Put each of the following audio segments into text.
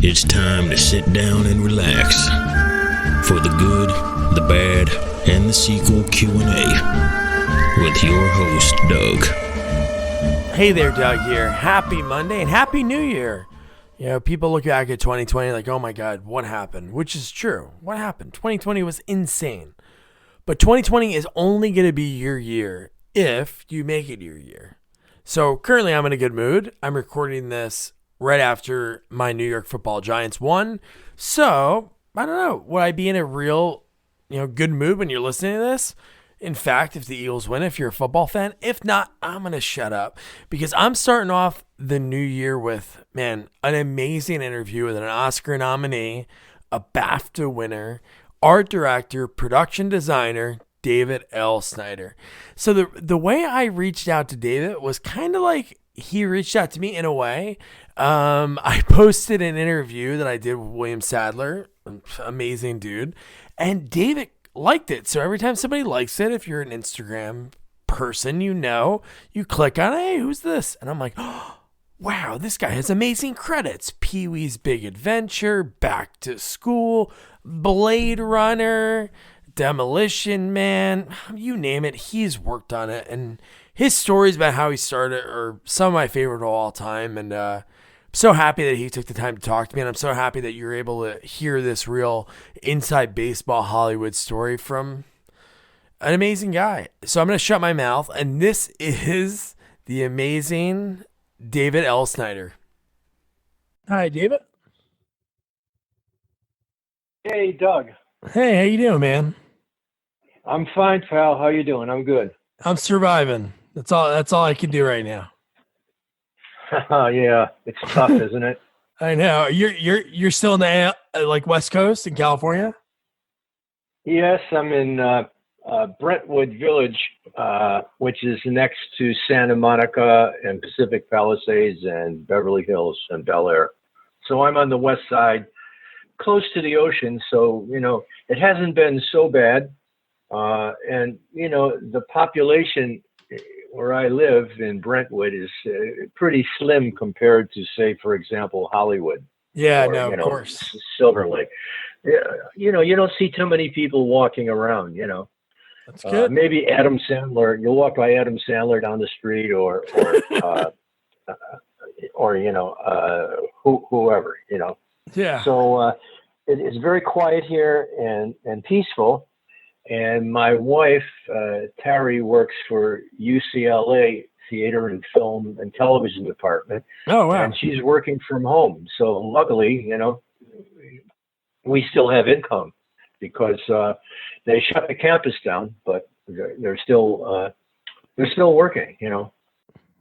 It's time to sit down and relax for the good, the bad, and the sequel Q&A with your host, Doug. Hey there, Doug here. Happy Monday and Happy New Year. You know, people look back at 2020 like, oh my God, what happened? Which is true. What happened? 2020 was insane. But 2020 is only going to be your year if you make it your year. So currently I'm in a good mood. I'm recording this right after my New York Football Giants won. So, I don't know. Would I be in a real, good mood when you're listening to this? In fact, if the Eagles win, if you're a football fan. If not, I'm going to shut up because I'm starting off the new year with, an amazing interview with an Oscar nominee, a BAFTA winner, art director, production designer, David L Snyder. So the way I reached out to David was kind of like he reached out to me in a way. I posted an interview that I did with William Sadler, amazing dude, and David liked it. So every time somebody likes it, if you're an Instagram person, you click on, hey, who's this? And I'm like, oh, wow, this guy has amazing credits. Pee-wee's Big Adventure, Back to School, Blade Runner, Demolition Man, you name it, he's worked on it. And his stories about how he started are some of my favorite of all time. And I'm so happy that he took the time to talk to me. And I'm so happy that you're able to hear this real inside baseball Hollywood story from an amazing guy. So I'm going to shut my mouth. And this is the amazing David L Snyder. Hi, David. Hey, Doug. Hey, how you doing, man? I'm fine, pal. How you doing? I'm good. I'm surviving. That's all I can do right now. Yeah, it's tough, isn't it? I know. You're still in the West Coast in California? Yes, I'm in Brentwood Village, which is next to Santa Monica and Pacific Palisades and Beverly Hills and Bel Air. So I'm on the west side, close to the ocean. So, it hasn't been so bad. And the population where I live in Brentwood is pretty slim compared to, say, for example, Hollywood. Yeah, or, of course. Silver Lake. You don't see too many people walking around, That's good. Maybe Adam Sandler, you'll walk by Adam Sandler down the street or whoever, Yeah. So it's very quiet here and peaceful. And my wife, Terry, works for UCLA Theater and Film and Television Department. Oh, wow. And she's working from home. So luckily, we still have income because they shut the campus down, but they're still working,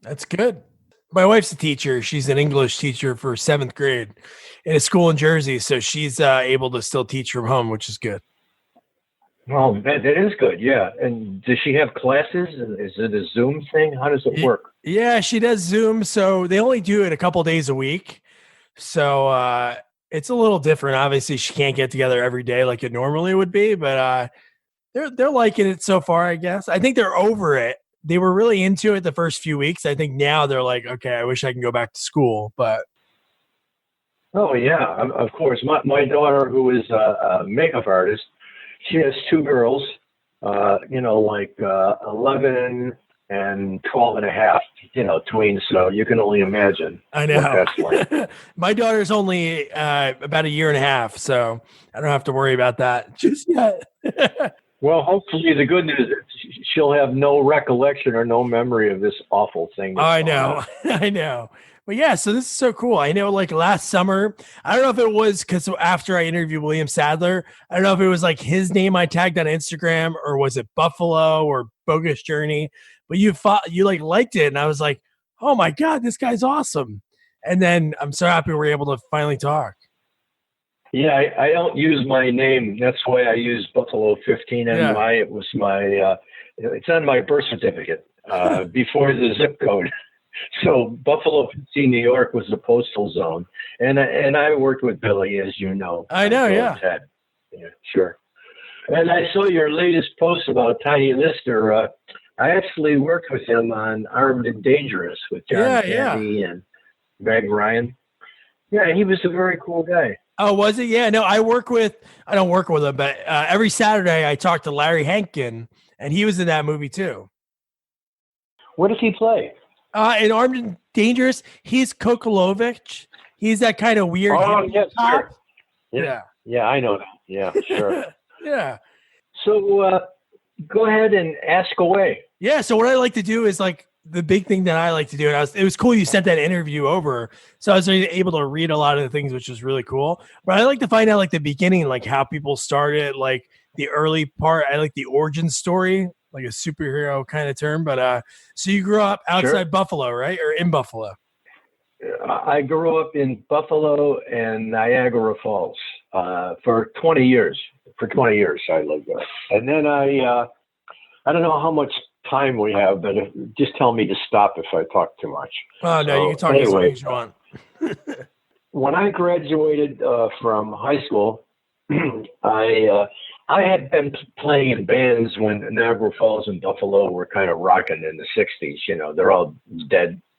That's good. My wife's a teacher. She's an English teacher for 7th grade in a school in Jersey. So she's able to still teach from home, which is good. Oh, that is good. Yeah. And does she have classes? Is it a Zoom thing? How does it work? Yeah, she does Zoom. So they only do it a couple days a week. So it's a little different. Obviously, she can't get together every day like it normally would be, but they're liking it so far, I guess. I think they're over it. They were really into it the first few weeks. I think now they're like, okay, I wish I can go back to school, but. Oh, yeah, of course. My daughter, who is a makeup artist, she has 2 girls, 11 and 12 and a half, tweens. So you can only imagine. I know. What that's like. My daughter's only about a year and a half, so I don't have to worry about that just yet. Well, hopefully the good news is she'll have no recollection or no memory of this awful thing. I know. But yeah, so this is so cool. I know last summer, I don't know if it was because after I interviewed William Sadler, I don't know if it was his name I tagged on Instagram or was it Buffalo or Bogus Journey, but you liked it. And I was like, oh my God, this guy's awesome. And then I'm so happy we're able to finally talk. Yeah, I don't use my name. That's why I use Buffalo 15 and it was it's on my birth certificate before the zip code. So Buffalo 15, New York was the postal zone. And I worked with Billy, as you know. I know, yeah. Ted. Yeah, sure. And I saw your latest post about Tiny Lister. I actually worked with him on Armed and Dangerous with John Candy and Meg Ryan. Yeah, he was a very cool guy. Oh, was it? Yeah, no, I don't work with him, but every Saturday I talk to Larry Hankin, and he was in that movie too. What does he play? In Armed and Dangerous, he's Kokolovich. He's that kind of weird yes, cop. sure. Yeah, I know that. Yeah, sure. Yeah. So go ahead and ask away. Yeah, so what I like to do is like the big thing that I like to do, and it was cool you sent that interview over, so I was able to read a lot of the things, which was really cool. But I like to find out like the beginning, like how people started, like the early part. I like the origin story, like a superhero kind of term. But so you grew up outside Buffalo, right, or in Buffalo? I grew up in Buffalo and Niagara Falls for 20 years. For 20 years, I lived there, and then I don't know how much time we have, but just tell me to stop if I talk too much. Oh, no, you can talk as long as you want. When I graduated from high school, I had been playing in bands when Niagara Falls and Buffalo were kind of rocking in the 60s. You know, they're all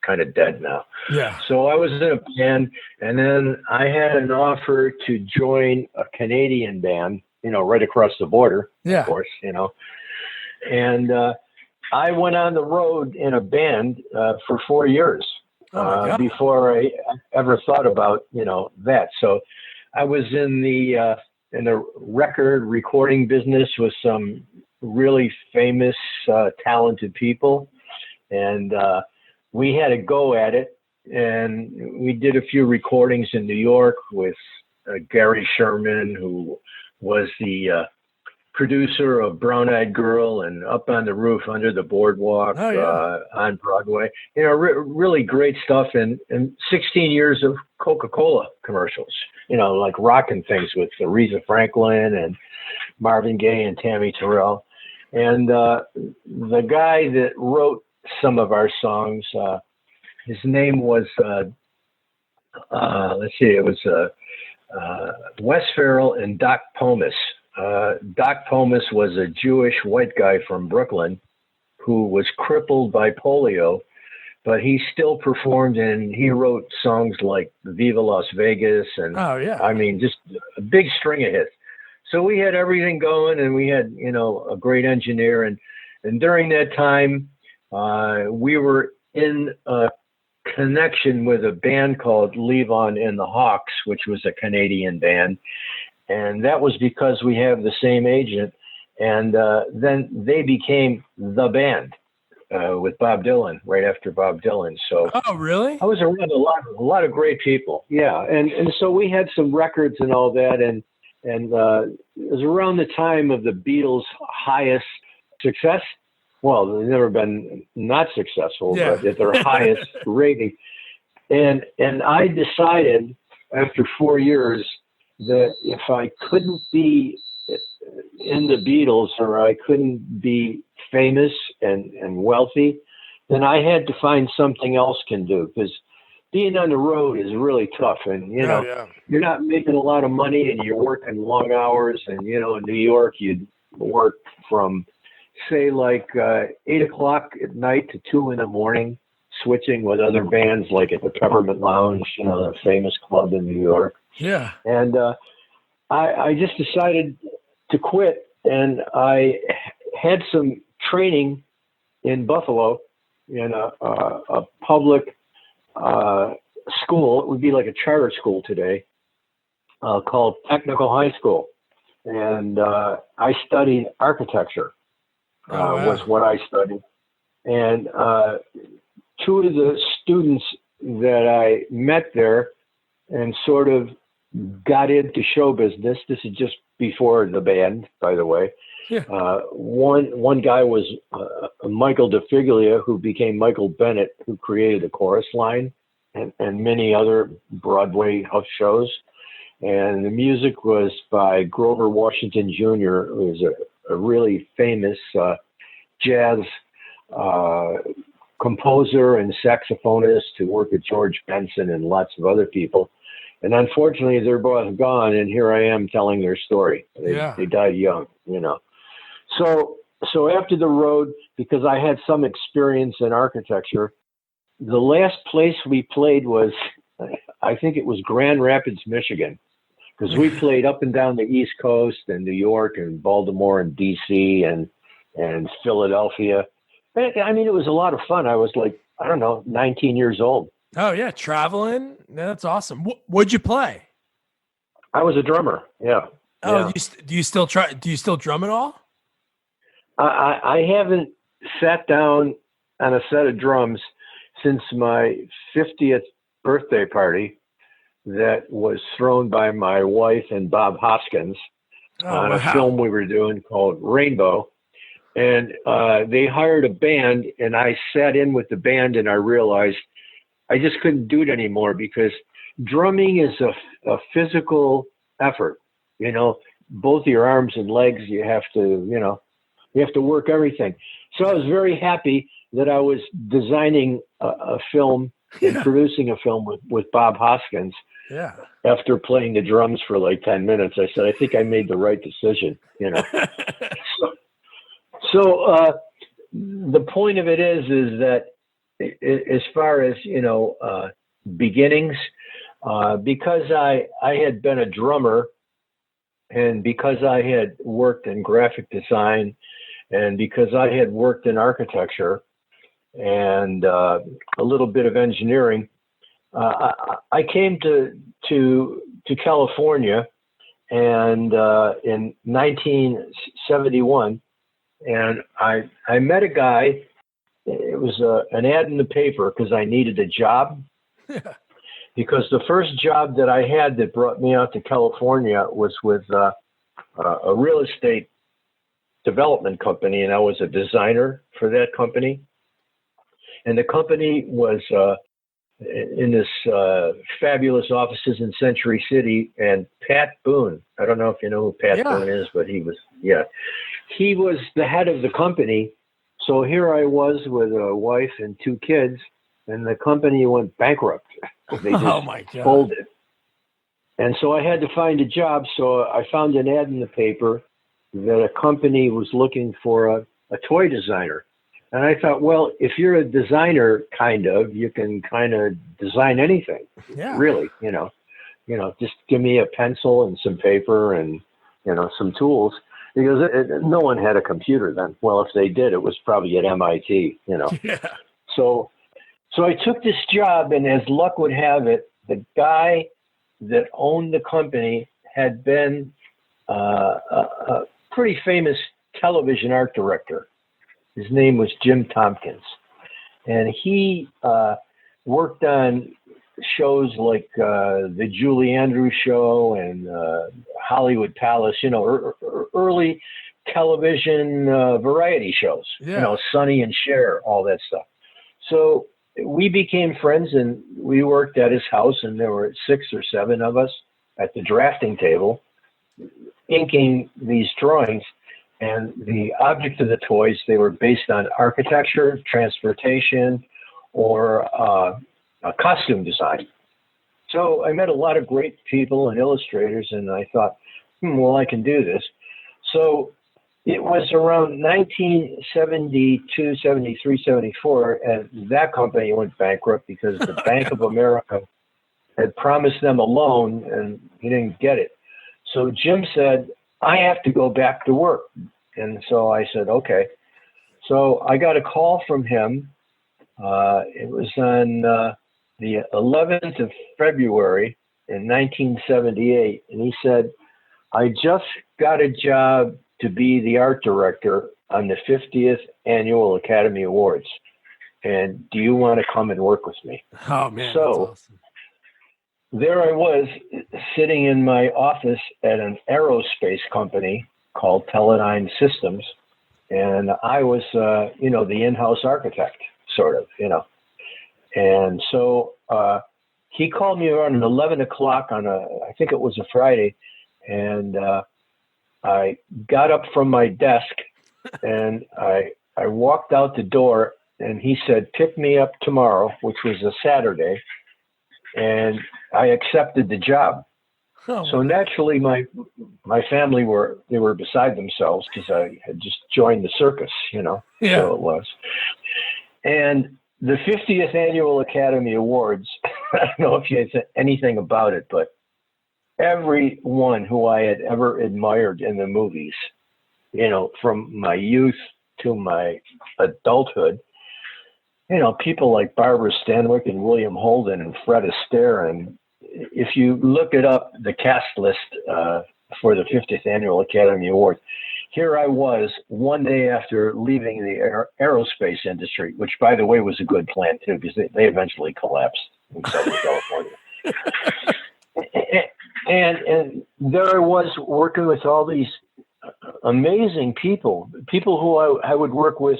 kind of dead now. Yeah. So I was in a band, and then I had an offer to join a Canadian band, you know, right across the border, of course, you know. And I went on the road in a band for 4 years before I ever thought about, you know, that. So I was in the record recording business with some really famous, talented people. And we had a go at it. And we did a few recordings in New York with Gary Sherman, who was the producer of Brown Eyed Girl and Up on the Roof Under the Boardwalk on Broadway. You know, really great stuff. And 16 years of Coca-Cola commercials, you know, like rocking things with Aretha Franklin and Marvin Gaye and Tammy Terrell. And the guy that wrote some of our songs, his name was, it was Wes Farrell and Doc Pomus. Doc Pomus was a Jewish white guy from Brooklyn who was crippled by polio, but he still performed, and he wrote songs like Viva Las Vegas and I mean, just a big string of hits. So we had everything going, and we had, you know, a great engineer. And during that time, we were in a connection with a band called Levon and the Hawks, which was a Canadian band. And that was because we have the same agent. And then they became the band with Bob Dylan, right after Bob Dylan. So oh, really? I was around a lot of great people. Yeah. And so we had some records and all that. And it was around the time of the Beatles' highest success. Well, they've never been not successful, but at their highest rating. And I decided after 4 years that if I couldn't be in the Beatles, or I couldn't be famous and wealthy, then I had to find something else can do, because being on the road is really tough. And, you know, you're not making a lot of money, and you're working long hours. And, you know, in New York, you'd work from, say, like 8 o'clock at night to 2 in the morning, switching with other bands, like at the Peppermint Lounge, you know, the famous club in New York. Yeah. And I just decided to quit, and I had some training in Buffalo in a public school. It would be like a charter school today, called Technical High School. And I studied architecture, was what I studied. And two of the students that I met there and sort of got into show business. This is just before the band, by the way. Yeah. One guy was Michael DeFiglia, who became Michael Bennett, who created the Chorus Line and many other Broadway house shows. And the music was by Grover Washington Jr., who is a really famous jazz composer and saxophonist who worked with George Benson and lots of other people. And unfortunately, they're both gone, and here I am telling their story. They died young, you know. So after the road, because I had some experience in architecture, the last place we played was I think it was Grand Rapids, Michigan, because we played up and down the East Coast and New York and Baltimore and DC and Philadelphia. I mean, it was a lot of fun. I was like, I don't know, 19 years old. Oh yeah, traveling. That's awesome. What'd you play? I was a drummer. Yeah. Oh, yeah. do you still try? Do you still drum at all? I haven't sat down on a set of drums since my 50th birthday party that was thrown by my wife and Bob Hoskins on a film we were doing called Rainbow. And they hired a band, and I sat in with the band, and I realized I just couldn't do it anymore because drumming is a physical effort. You know, both your arms and legs, you have to work everything. So I was very happy that I was designing a film and producing a film with Bob Hoskins. Yeah. After playing the drums for like 10 minutes, I said, I think I made the right decision, you know. So the point of it is that as far as, beginnings, because I had been a drummer and because I had worked in graphic design and because I had worked in architecture and a little bit of engineering, I came to California and in 1971, and I met a guy. It was an ad in the paper because I needed a job. Yeah. Because the first job that I had that brought me out to California was with a real estate development company, and I was a designer for that company. And the company was in this fabulous offices in Century City, and Pat Boone, I don't know if you know who Pat Boone is, but he was the head of the company. So here I was with a wife and 2 kids, and the company went bankrupt. They just folded. And so I had to find a job. So I found an ad in the paper that a company was looking for a toy designer. And I thought, well, if you're a designer, you can kind of design anything. Yeah. Really, just give me a pencil and some paper and, some tools. Because no one had a computer then. Well, if they did, it was probably at MIT, Yeah. So I took this job, and as luck would have it, the guy that owned the company had been a pretty famous television art director. His name was Jim Tompkins, and he worked on shows like the Julie Andrews Show and Hollywood Palace, early television variety shows, Sonny and Cher, all that stuff. So we became friends, and we worked at his house, and there were 6 or 7 of us at the drafting table inking these drawings. And the object of the toys, they were based on architecture, transportation, or costume design. So I met a lot of great people and illustrators, and I thought, well, I can do this. So it was around 1972, 73, 74, and that company went bankrupt because the Bank of America had promised them a loan, and he didn't get it. So Jim said, I have to go back to work. And so I said, okay. So I got a call from him. It was on the 11th of February in 1978. And he said, I just got a job to be the art director on the 50th Annual Academy Awards. And do you want to come and work with me? Oh, man, so, that's awesome. There I was sitting in my office at an aerospace company called Teledyne Systems. And I was, the in-house architect, sort of, And so he called me around 11 o'clock on I think it was a Friday. And I got up from my desk and I walked out the door, and he said, pick me up tomorrow, which was a Saturday. And I accepted the job. Oh, so naturally, my family were beside themselves because I had just joined the circus, Yeah. So it was. And the 50th Annual Academy Awards I don't know if you said anything about it, but everyone who I had ever admired in the movies, from my youth to my adulthood, people like Barbara Stanwyck and William Holden and Fred Astaire. And if you look it up, the cast list for the 50th Annual Academy Awards, here I was one day after leaving the aerospace industry, which, by the way, was a good plan, too, because they eventually collapsed in Southern California. And there I was working with all these amazing people who I would work with,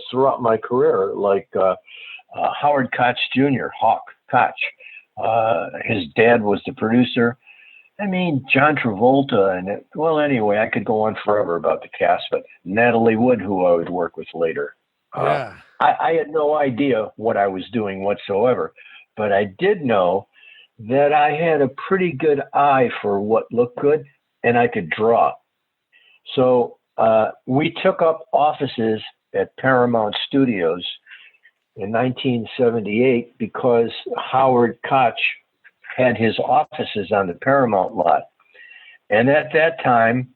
throughout my career, like Howard Koch Jr., Hawk Koch. His dad was the producer. I mean, John Travolta, anyway, I could go on forever about the cast, but Natalie Wood, who I would work with later. Yeah. I had no idea what I was doing whatsoever, but I did know that I had a pretty good eye for what looked good, and I could draw. So we took up offices at Paramount Studios in 1978 because Howard Koch had his offices on the Paramount lot. And at that time,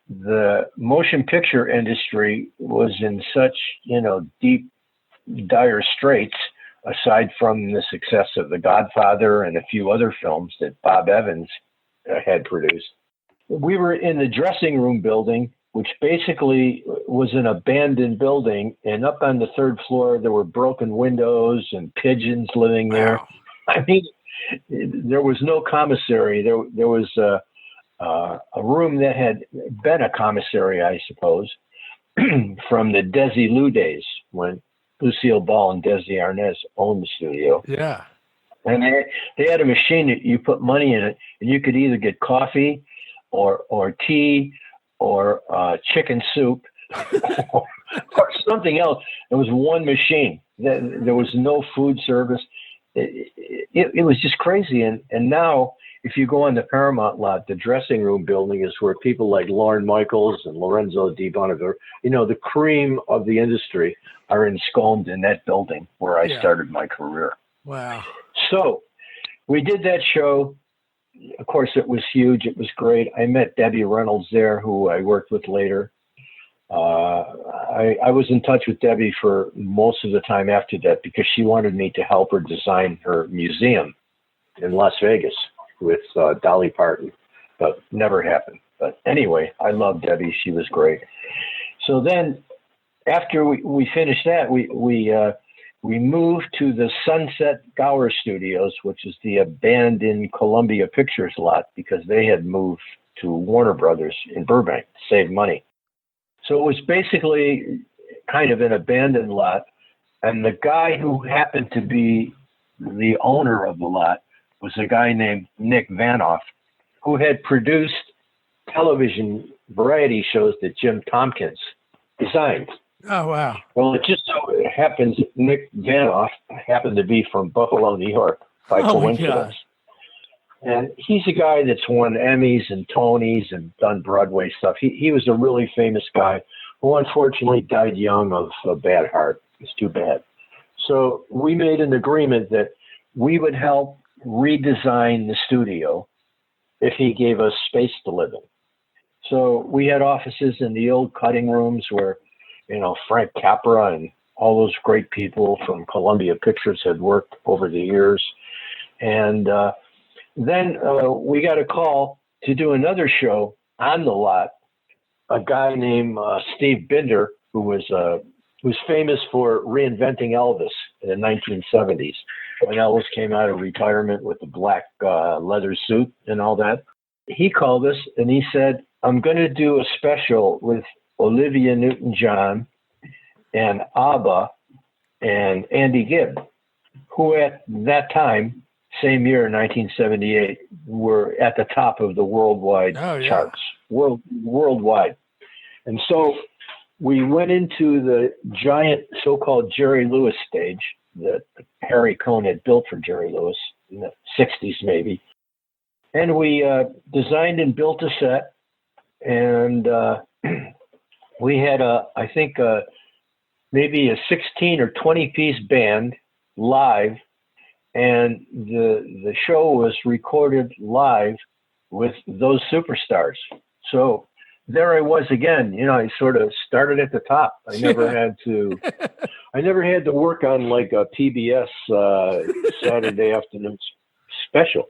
the motion picture industry was in such, deep, dire straits, aside from the success of The Godfather and a few other films that Bob Evans had produced. We were in the dressing room building, which basically was an abandoned building. And up on the third floor, there were broken windows and pigeons living there. Wow. I mean, there was no commissary. There was a room that had been a commissary, I suppose, from the Desi Lou days when Lucille Ball and Desi Arnaz owned the studio. Yeah. And they had a machine that you put money in it, and you could either get coffee or tea or chicken soup or something else. There was one machine. There was no food service. It was just crazy. And now, if you go on the Paramount lot, the dressing room building is where people like Lorne Michaels and Lorenzo Di Bonaventura, the cream of the industry, are ensconced in that building where I started my career. Wow. So we did that show. Of course, it was huge. It was great. I met Debbie Reynolds there, who I worked with later. I was in touch with Debbie for most of the time after that because she wanted me to help her design her museum in Las Vegas with Dolly Parton, but never happened. But anyway, I loved Debbie. She was great. So then after we finished that, we moved to the Sunset Gower Studios, which is the abandoned Columbia Pictures lot, because they had moved to Warner Brothers in Burbank to save money. So it was basically kind of an abandoned lot. And the guy who happened to be the owner of the lot was a guy named Nick Vanoff, who had produced television variety shows that Jim Tompkins designed. Oh, wow. Well, it just so happens Nick Vanoff happened to be from Buffalo, New York, by coincidence. And he's a guy that's won Emmys and Tonys and done Broadway stuff. He was a really famous guy who unfortunately died young of a bad heart. It's too bad. So we made an agreement that we would help redesign the studio if he gave us space to live in. So we had offices in the old cutting rooms where, Frank Capra and all those great people from Columbia Pictures had worked over the years. And then we got a call to do another show on the lot. A guy named Steve Binder, who was famous for reinventing Elvis in the 1970s, when Elvis came out of retirement with the black leather suit and all that. He called us and he said, I'm going to do a special with Olivia Newton-John and ABBA and Andy Gibb, who at that time, same year, 1978, were at the top of the worldwide charts, worldwide. And so we went into the giant so-called Jerry Lewis stage that Harry Cohn had built for Jerry Lewis in the 60s maybe. And we designed and built a set. And we had, maybe a 16 or 20 piece band live. and the show was recorded live with those superstars. So there I was again. I sort of started at the top. I never had to work on like a PBS Saturday afternoon special.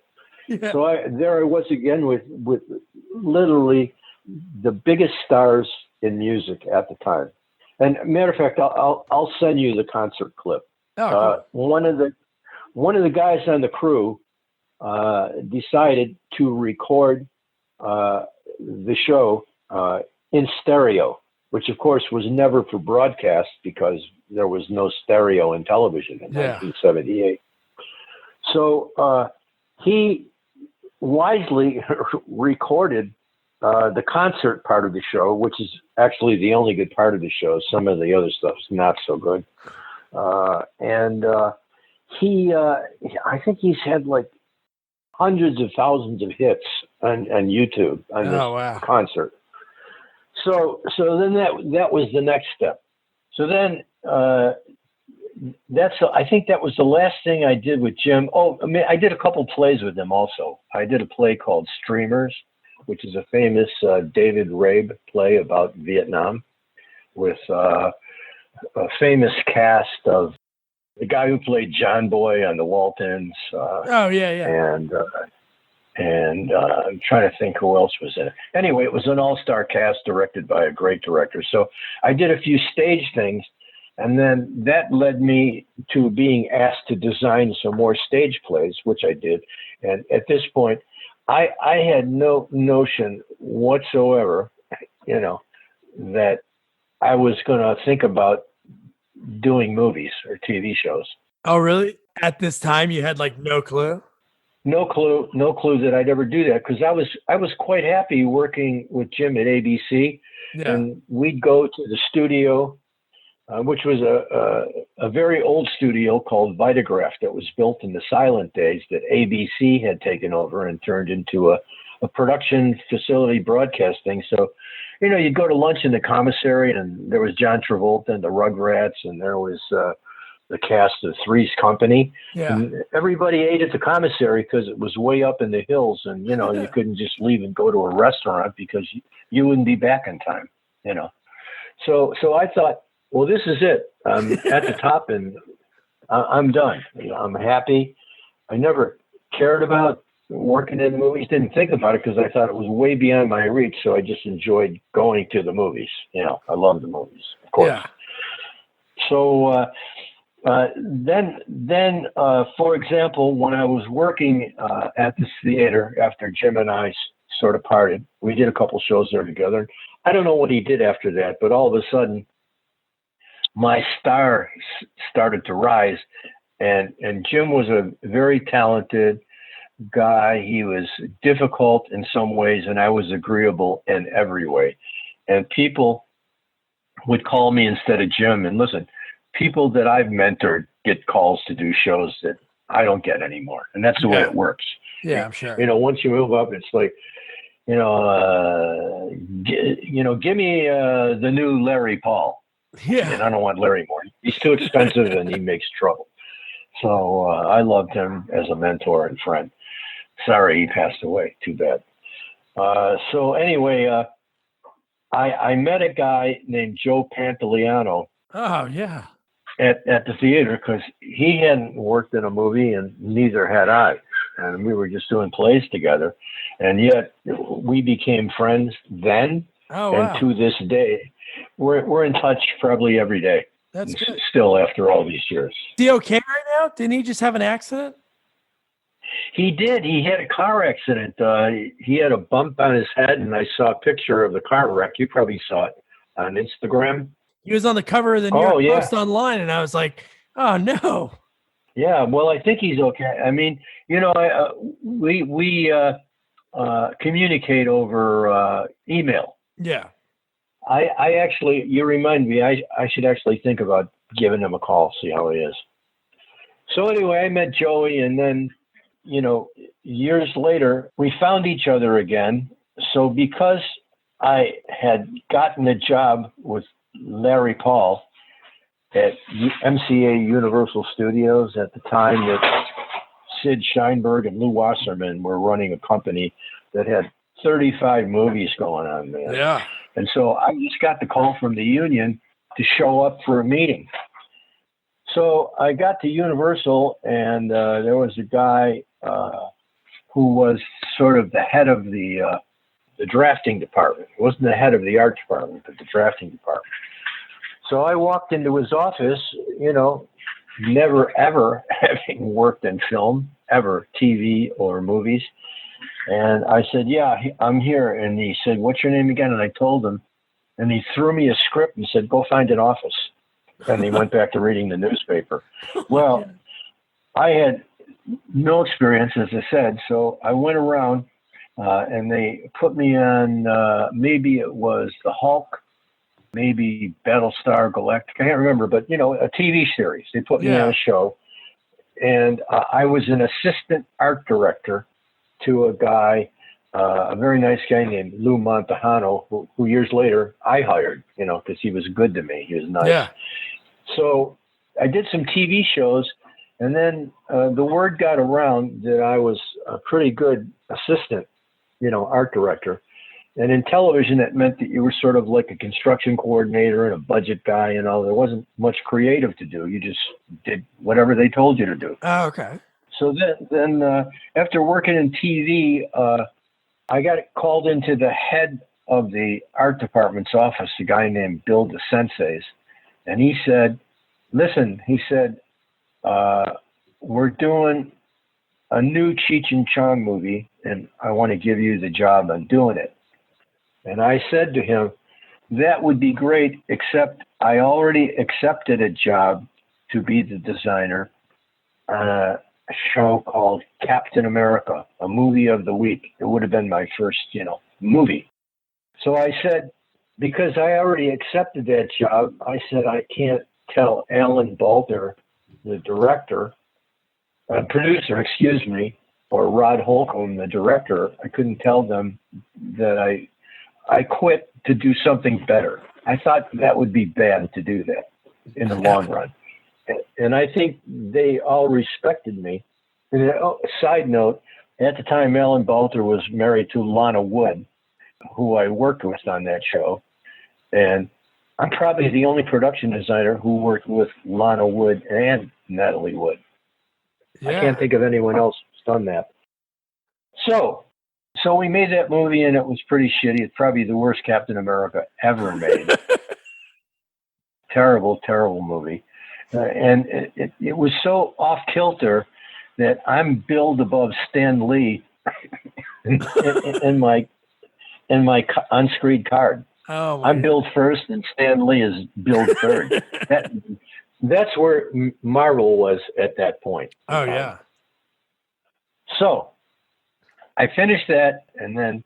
Yeah. So there I was again with literally the biggest stars in music at the time. And matter of fact, I'll send you the concert clip. Oh, cool. One of the guys on the crew decided to record the show in stereo, which of course was never for broadcast because there was no stereo in television in 1978. So he wisely recorded the concert part of the show, which is actually the only good part of the show. Some of the other stuff is not so good. And he, I think he's had like hundreds of thousands of hits on YouTube on this concert. So then that was the next step. So then I think that was the last thing I did with Jim. Oh, I mean, I did a couple plays with him also. I did a play called Streamers, which is a famous David Rabe play about Vietnam, with a famous cast of the guy who played John Boy on the Waltons. And I'm trying to think who else was in it. Anyway, it was an all-star cast directed by a great director. So I did a few stage things, and then that led me to being asked to design some more stage plays, which I did. And at this point, I had no notion whatsoever, that I was going to think about doing movies or TV shows. Oh, really? At this time, you had like no clue? No clue that I'd ever do that, because I was quite happy working with Jim at ABC, and we'd go to the studio, which was a very old studio called Vitagraph that was built in the silent days that ABC had taken over and turned into a production facility broadcasting. So, you'd go to lunch in the commissary, and there was John Travolta and the Rugrats, and there was the cast of Three's Company. Yeah. And everybody ate at the commissary because it was way up in the hills, and you couldn't just leave and go to a restaurant because you wouldn't be back in time. So I thought, well, this is it. I'm at the top, and I'm done. I'm happy. I never cared about working in movies. Didn't think about it because I thought it was way beyond my reach. So I just enjoyed going to the movies. I love the movies, of course. Yeah. So then, for example, when I was working at this theater after Jim and I sort of parted, we did a couple shows there together. I don't know what he did after that, but all of a sudden, my star started to rise, and Jim was a very talented guy. He was difficult in some ways, and I was agreeable in every way. And people would call me instead of Jim. And listen, people that I've mentored get calls to do shows that I don't get anymore, and that's the way it works. Yeah, I'm sure. Once you move up, it's like, give me the new Larry Paul. Yeah. And I don't want Larry more. He's too expensive and he makes trouble. So I loved him as a mentor and friend. Sorry, he passed away. Too bad. So anyway, I met a guy named Joe Pantoliano. Oh, yeah. At the theater, because he hadn't worked in a movie and neither had I. And we were just doing plays together. And yet we became friends then. Oh, wow. And to this day, we're in touch probably every day. That's good. Still after all these years. Is he okay right now? Didn't he just have an accident? He did. He had a car accident. He had a bump on his head, and I saw a picture of the car wreck. You probably saw it on Instagram. He was on the cover of the New York Post online, and I was like, oh, no. Yeah, well, I think he's okay. I mean, we communicate over email. Yeah. I actually, you remind me, I should actually think about giving him a call, see how he is. So anyway, I met Joey, and then, years later, we found each other again. So because I had gotten a job with Larry Paul at MCA Universal Studios at the time that Sid Sheinberg and Lou Wasserman were running a company that had 35 movies going on, man. Yeah. And so I just got the call from the union to show up for a meeting. So I got to Universal, and there was a guy who was sort of the head of the drafting department. He wasn't the head of the art department, but the drafting department. So I walked into his office, you know, never ever having worked in film, ever, TV or movies. And I said, yeah, I'm here. And he said, what's your name again? And I told him, and he threw me a script and said, go find an office. And he went back to reading the newspaper. Well, I had no experience, as I said, so I went around and they put me on, maybe it was The Hulk, maybe Battlestar Galactica, I can't remember, but, you know, a TV series. They put me on a show, and I was an assistant art director to a guy, a very nice guy named Lou Montejano, who years later I hired, you know, because he was good to me. He was nice. Yeah. So I did some TV shows, and then the word got around that I was a pretty good assistant, you know, art director. And in television, that meant that you were sort of like a construction coordinator and a budget guy and all. There wasn't much creative to do. You just did whatever they told you to do. Oh, okay. So then after working in TV, I got called into the head of the art department's office, a guy named Bill DeSense's. And he said, listen, he said, we're doing a new Cheech and Chong movie, and I want to give you the job on doing it. And I said to him, that would be great, except I already accepted a job to be the designer on a show called Captain America, a movie of the week. It would have been my first, you know, movie. So I said, because I already accepted that job, I said, I can't tell Alan Balter, the producer, or Rod Holcomb, the director, I couldn't tell them that I quit to do something better. I thought that would be bad to do that in the long run. And I think they all respected me. And side note, at the time, Alan Balter was married to Lana Wood, who I worked with on that show. And I'm probably the only production designer who worked with Lana Wood and Natalie Wood. Yeah. I can't think of anyone else who's done that. So we made that movie, and it was pretty shitty. It's probably the worst Captain America ever made. Terrible, terrible movie. And it was so off kilter that I'm billed above Stan Lee in my on-screen card. Oh, I'm billed first, and Stan Lee is billed third. That's where Marvel was at that point. Oh, yeah. So I finished that, and then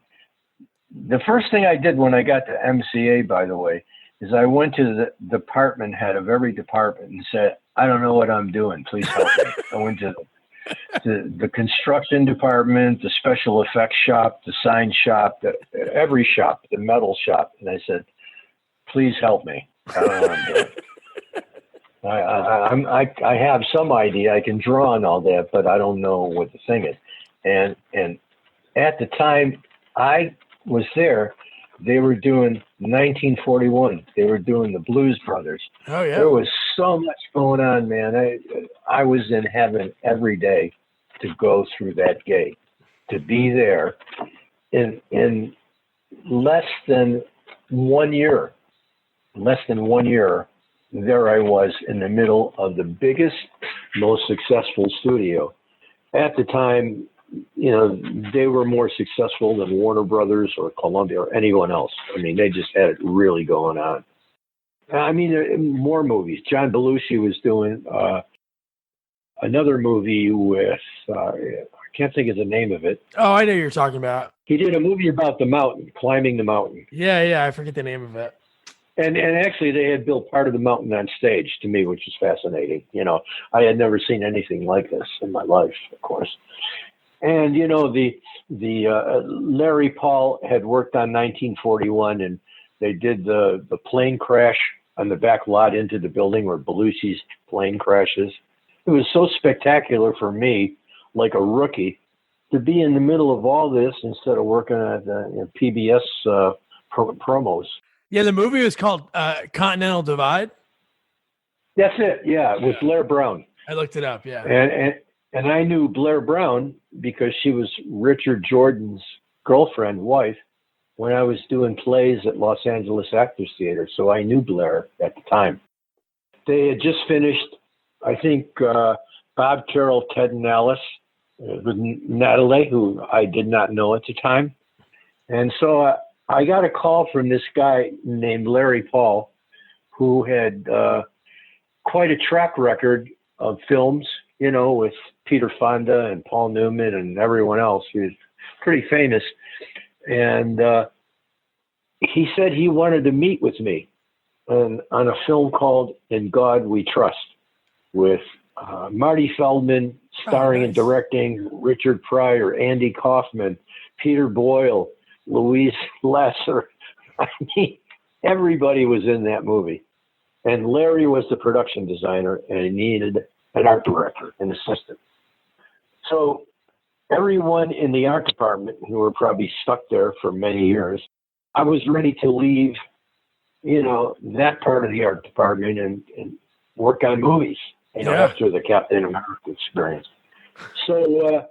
the first thing I did when I got to MCA, by the way, is I went to the department head of every department and said, I don't know what I'm doing. Please help me. I went to the construction department, the special effects shop, the sign shop, every shop, the metal shop. And I said, please help me. I don't know what I'm doing. I have some idea. I can draw on all that, but I don't know what the thing is. And at the time I was there, they were doing 1941. They were doing the Blues Brothers. Oh, yeah. There was so much going on, man. I was in heaven every day to go through that gate, to be there. In less than 1 year, there I was in the middle of the biggest, most successful studio. At the time, you know, they were more successful than Warner Brothers or Columbia or anyone else. I mean, they just had it really going on. I mean, more movies. John Belushi was doing another movie with, I can't think of the name of it. Oh, I know you're talking about. He did a movie about the mountain, climbing the mountain. Yeah, I forget the name of it. And actually, they had built part of the mountain on stage to me, which was fascinating. You know, I had never seen anything like this in my life, of course. And, you know, the Larry Paul had worked on 1941, and they did the plane crash on the back lot into the building where Belushi's plane crashes. It was so spectacular for me. like a rookie, to be in the middle of all this instead of working at PBS promos. Yeah, the movie was called Continental Divide. That's it. Yeah, with Blair Brown. I looked it up. Yeah. And I knew Blair Brown because she was Richard Jordan's girlfriend, wife, when I was doing plays at Los Angeles Actors Theater. So I knew Blair at the time. They had just finished, I think, Bob Carroll, Ted and Alice with Natalie, who I did not know at the time. And so I got a call from this guy named Larry Paul, who had quite a track record of films, with Peter Fonda and Paul Newman and everyone else. He was pretty famous. And he said he wanted to meet with me on a film called In God We Trust, with Marty Feldman starring and directing, Richard Pryor, Andy Kaufman, Peter Boyle, Louise Lasser. I mean, everybody was in that movie. And Larry was the production designer, and he needed an art director, an assistant. So everyone in the art department, who were probably stuck there for many years, I was ready to leave, that part of the art department and work on movies, after the Captain America experience. So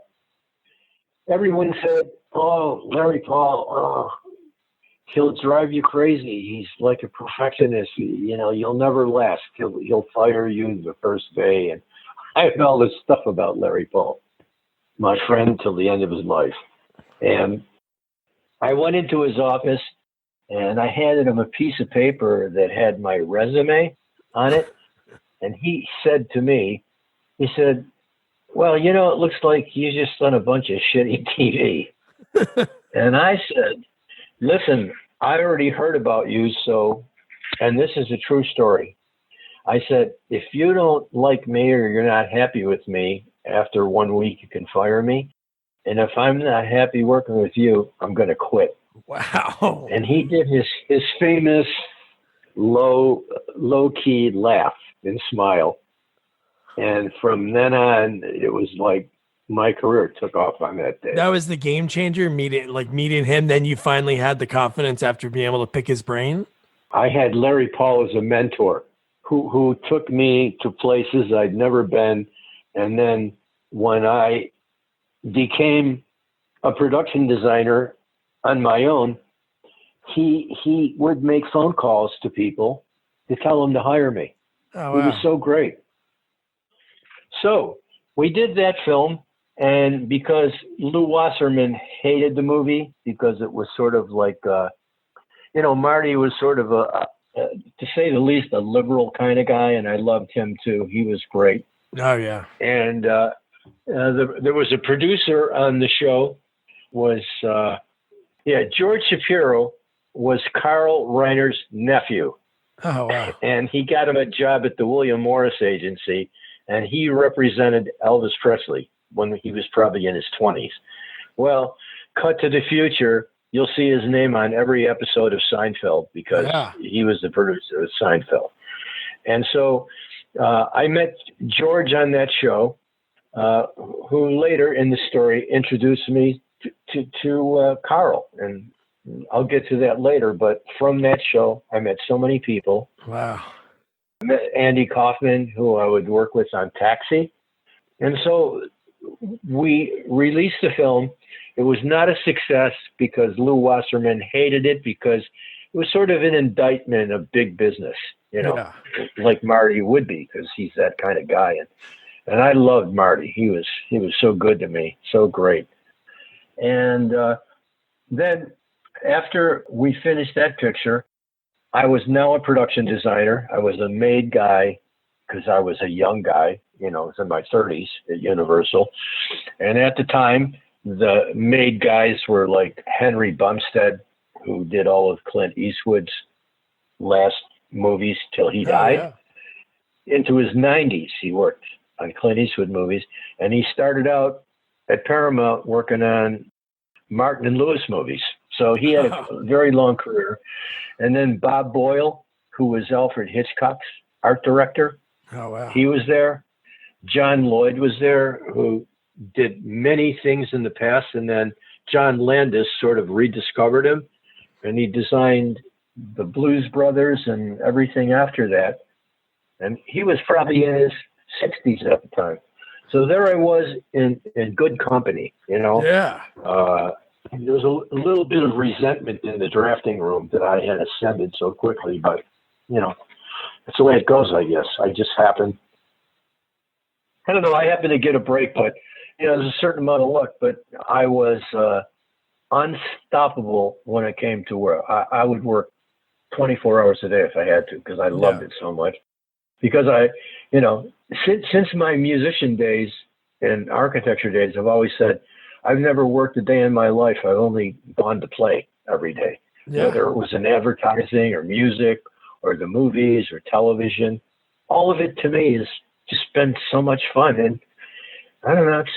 everyone said, "Oh, Larry Paul, he'll drive you crazy. He's like a perfectionist. You'll never last. He'll fire you the first day." And I had all this stuff about Larry Paul, my friend till the end of his life. And I went into his office and I handed him a piece of paper that had my resume on it. And he said to me, "Well, it looks like you just done a bunch of shitty TV." And I said, "Listen, I already heard about you, and this is a true story." I said, "If you don't like me or you're not happy with me, after 1 week you can fire me. And if I'm not happy working with you, I'm going to quit." Wow. And he did his famous low-key laugh and smile. And from then on, it was like my career took off on that day. That was the game changer, meeting him. Then you finally had the confidence after being able to pick his brain. I had Larry Paul as a mentor who took me to places I'd never been. And then when I became a production designer on my own, he would make phone calls to people to tell them to hire me. Oh, wow. It was so great. So we did that film. And because Lou Wasserman hated the movie, because it was sort of like, Marty was sort of to say the least, a liberal kind of guy, and I loved him too. He was great. Oh yeah. And there was a producer on the show. George Shapiro was Carl Reiner's nephew. Oh wow. And he got him a job at the William Morris Agency, and he represented Elvis Presley when he was probably in his 20s. Well, cut to the future, you'll see his name on every episode of Seinfeld because he was the producer of Seinfeld. And so I met George on that show, who later in the story introduced me to Carl. And I'll get to that later. But from that show, I met so many people. Wow. I met Andy Kaufman, who I would work with on Taxi. And so we released the film. It was not a success because Lou Wasserman hated it because it was sort of an indictment of big business, like Marty would be because he's that kind of guy. And I loved Marty. He was so good to me, so great. And then after we finished that picture, I was now a production designer. I was a made guy because I was a young guy. I was in my 30s at Universal. And at the time, the made guys were like Henry Bumstead, who did all of Clint Eastwood's last movies till he died. Yeah. Into his 90s, he worked on Clint Eastwood movies. And he started out at Paramount working on Martin and Lewis movies. So he had a very long career. And then Bob Boyle, who was Alfred Hitchcock's art director, he was there. John Lloyd was there, who did many things in the past, and then John Landis sort of rediscovered him, and he designed the Blues Brothers and everything after that. And he was probably in his 60s at the time. So there I was in good company, you know. Yeah. There was a little bit of resentment in the drafting room that I had ascended so quickly, but, you know, that's the way it goes, I guess. I just happened, I don't know, I happened to get a break, but, you know, there's a certain amount of luck, but I was unstoppable when it came to work. I would work 24 hours a day if I had to, because I loved it so much. Because I, you know, since my musician days and architecture days, I've always said, I've never worked a day in my life. I've only gone to play every day. Yeah. Whether it was in advertising or music or the movies or television, all of it to me has just been so much fun. And I don't know, it's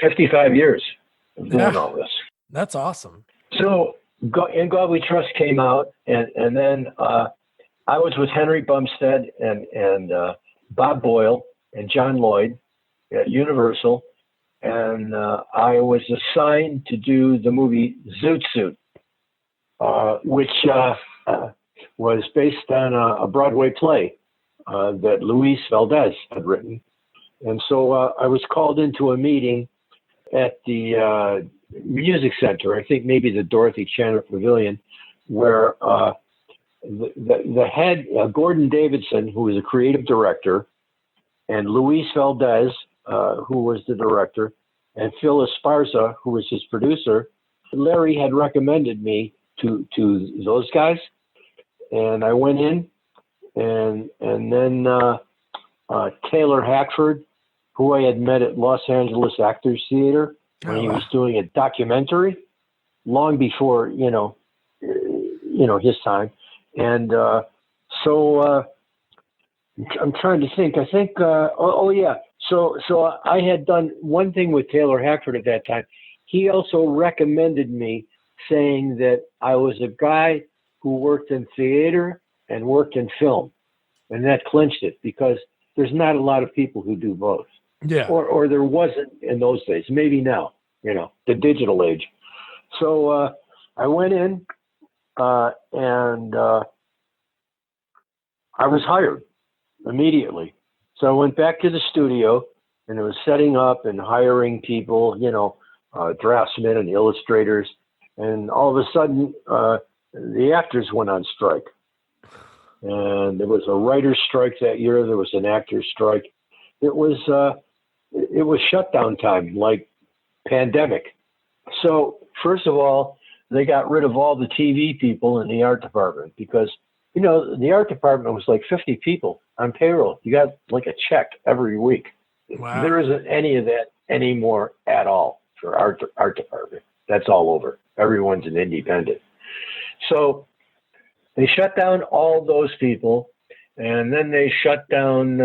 55 years of doing all this. That's awesome. So In God We Trust came out, and then I was with Henry Bumstead and Bob Boyle and John Lloyd at Universal, and I was assigned to do the movie Zoot Suit, which was based on a Broadway play that Luis Valdez had written. And so I was called into a meeting at the Music Center, I think maybe the Dorothy Chandler Pavilion, where the head, Gordon Davidson, who was a creative director, and Luis Valdez, who was the director, and Phil Esparza, who was his producer, Larry had recommended me to those guys. And I went in, and then Taylor Hackford, who I had met at Los Angeles Actors Theater when he was doing a documentary long before, you know, his time. And so I'm trying to think. I think, yeah. So I had done one thing with Taylor Hackford at that time. He also recommended me, saying that I was a guy who worked in theater and worked in film. And that clinched it, because there's not a lot of people who do both. Yeah. Or there wasn't in those days. Maybe now, you know, the digital age. So I went in and I was hired immediately. So I went back to the studio, and it was setting up and hiring people, you know, draftsmen and illustrators. And all of a sudden, the actors went on strike. And there was a writer's strike that year. There was an actor's strike. It was shutdown time, like pandemic. So first of all, they got rid of all the TV people in the art department, because, you know, the art department was like 50 people on payroll. You got like a check every week. Wow. There isn't any of that anymore at all for art department. That's all over. Everyone's an independent. So they shut down all those people, and then they shut down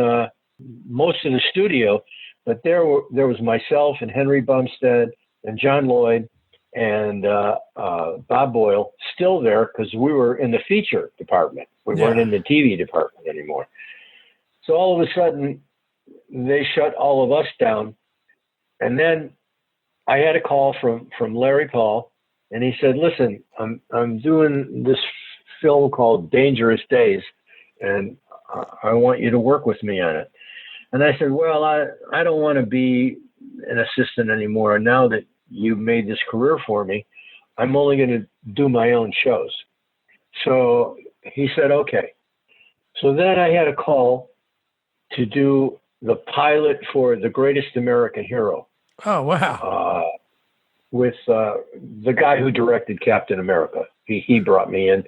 most of the studio. But there was myself and Henry Bumstead and John Lloyd and Bob Boyle still there, because we were in the feature department. We weren't in the TV department anymore. So all of a sudden, they shut all of us down. And then I had a call from Larry Paul, and he said, "Listen, I'm doing this film called Dangerous Days, and I want you to work with me on it." And I said, "Well, I don't want to be an assistant anymore. Now that you've made this career for me, I'm only going to do my own shows." So he said, "Okay." So then I had a call to do the pilot for The Greatest American Hero. Oh, wow. With the guy who directed Captain America. He brought me in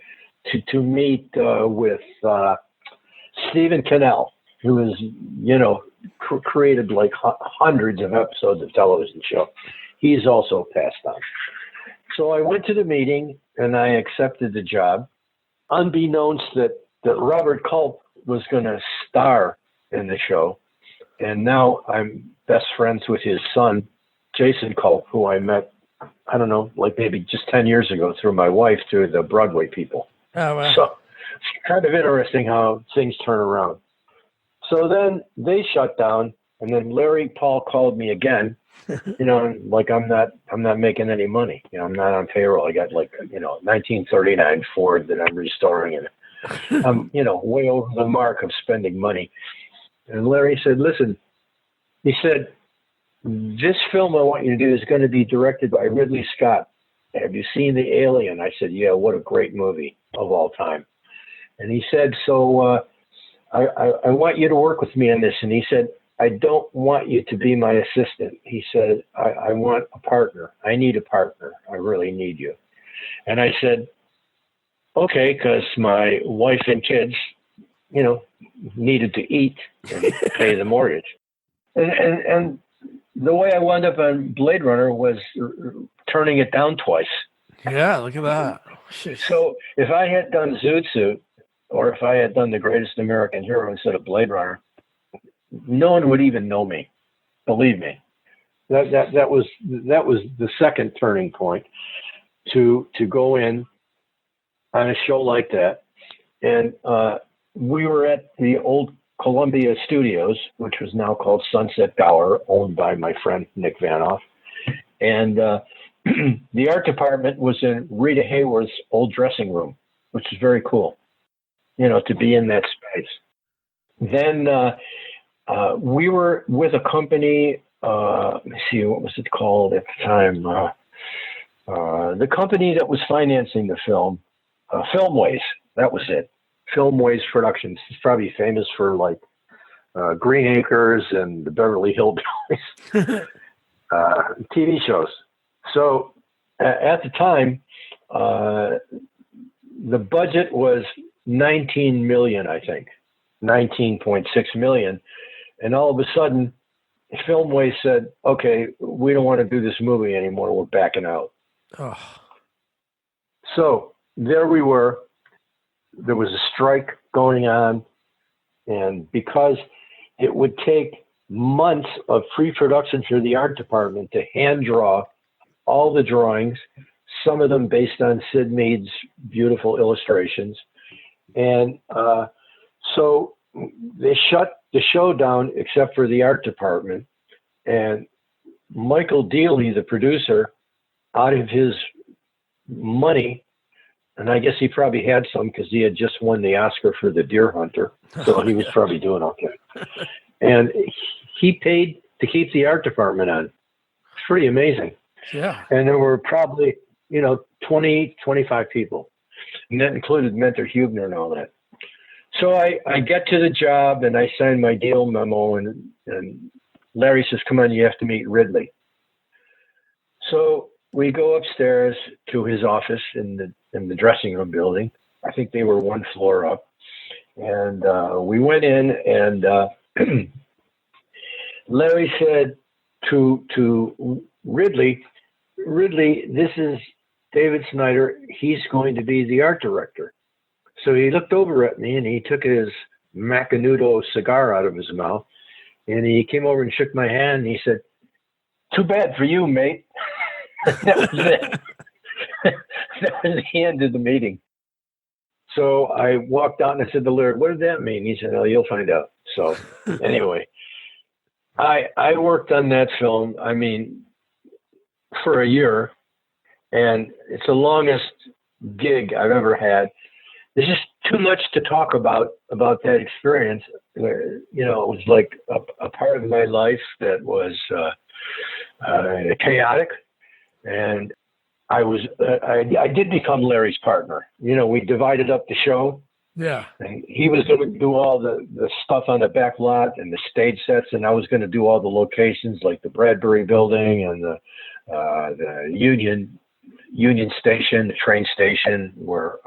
to meet with Stephen Cannell, who has, you know, created like hundreds of episodes of television show. He's also passed on. So I went to the meeting and I accepted the job, unbeknownst that Robert Culp was going to star in the show. And now I'm best friends with his son, Jason Culp, who I met, I don't know, like maybe just 10 years ago through my wife, through the Broadway people. Oh, wow. So it's kind of interesting how things turn around. So then they shut down, And then Larry Paul called me again, like I'm not making any money. I'm not on payroll. I got 1939 Ford that I'm restoring, and I'm, way over the mark of spending money. And Larry said, listen, he said, this film I want you to do is going to be directed by Ridley Scott. Have you seen The Alien? I said, yeah, what a great movie of all time. And he said, so I want you to work with me on this. And he said, I don't want you to be my assistant. He said, I want a partner. I need a partner. I really need you. And I said, okay, because my wife and kids, needed to eat and pay the mortgage. And the way I wound up on Blade Runner was turning it down twice. Yeah, look at that. So if I had done Zoot Suit, or if I had done The Greatest American Hero instead of Blade Runner, no one would even know me. Believe me. That was the second turning point to go in on a show like that. And we were at the old Columbia Studios, which was now called Sunset Gower, owned by my friend Nick Vanoff. And the art department was in Rita Hayworth's old dressing room, which is very cool, to be in that space. Then we were with a company, let me see, what was it called at the time? The company that was financing the film, Filmways, that was it. Filmways Productions. It's probably famous for Green Acres and the Beverly Hillbillies TV shows. So at the time, the budget was 19 million, I think, 19.6 million. And all of a sudden, Filmways said, okay, we don't want to do this movie anymore. We're backing out. Oh. So there we were. There was a strike going on. And because it would take months of pre-production for the art department to hand draw all the drawings, some of them based on Sid Mead's beautiful illustrations. And so they shut the show down except for the art department. And Michael Dealey, the producer, out of his money, and I guess he probably had some because he had just won the Oscar for The Deer Hunter. So he was probably doing okay. And he paid to keep the art department on. It's pretty amazing. Yeah. And there were probably, 20, 25 people. And that included Mentor Huebner and all that. So I get to the job and I sign my deal memo and Larry says, come on, you have to meet Ridley. So we go upstairs to his office in the dressing room building. I think they were one floor up. And we went in and Larry said to Ridley, this is David Snyder. He's going to be the art director. So he looked over at me and he took his Macanudo cigar out of his mouth and he came over and shook my hand and he said, too bad for you, mate. That was it. That was the end of the meeting. So I walked out and I said to Larry, what did that mean? He said, oh, you'll find out. So anyway, I worked on that film, for a year, and it's the longest gig I've ever had. There's just too much to talk about that experience. It was like a part of my life that was chaotic, and I did become Larry's partner. We divided up the show. Yeah. And he was going to do all the stuff on the back lot and the stage sets, and I was going to do all the locations like the Bradbury Building and the Union Station, the train station where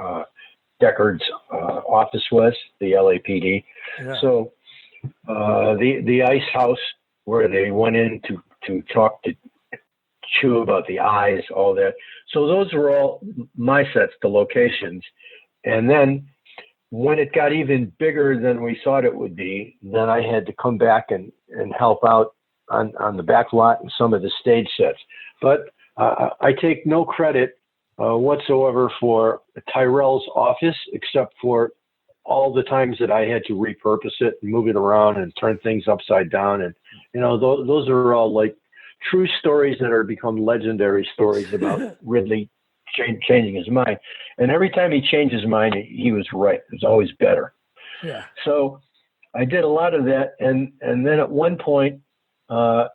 Deckard's office was, the LAPD. Yeah. So the Ice House where they went in to talk to Chew about the eyes, all that. So those were all my sets, the locations. And then when it got even bigger than we thought it would be, then I had to come back and help out on the back lot and some of the stage sets. But I take no credit whatsoever for Tyrell's office, except for all the times that I had to repurpose it and move it around and turn things upside down. And, those are all like true stories that are become legendary stories about Ridley changing his mind. And every time he changed his mind, he was right. It was always better. Yeah. So I did a lot of that. And then at one point,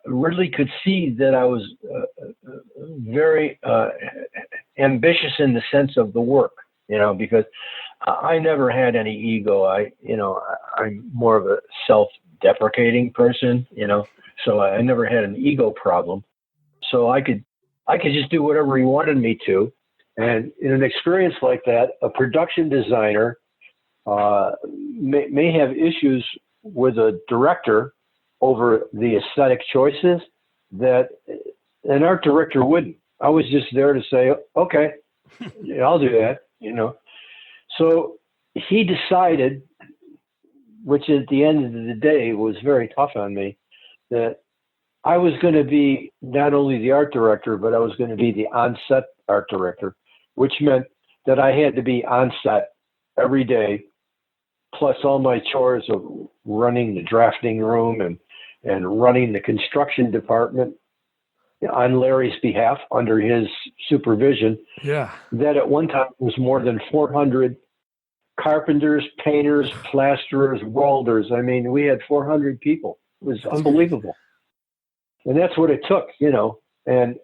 Ridley could see that I was very ambitious in the sense of the work, because I never had any ego. I'm more of a self-deprecating person, so I never had an ego problem. So I could just do whatever he wanted me to. And in an experience like that, a production designer may have issues with a director over the aesthetic choices that an art director wouldn't. I was just there to say, okay, I'll do that, So he decided, which at the end of the day was very tough on me, that I was going to be not only the art director, but I was going to be the on-set art director, which meant that I had to be on set every day, plus all my chores of running the drafting room and running the construction department on Larry's behalf under his supervision. Yeah. That at one time was more than 400 carpenters, painters, plasterers, welders. I mean, we had 400 people. It was unbelievable. And that's what it took, and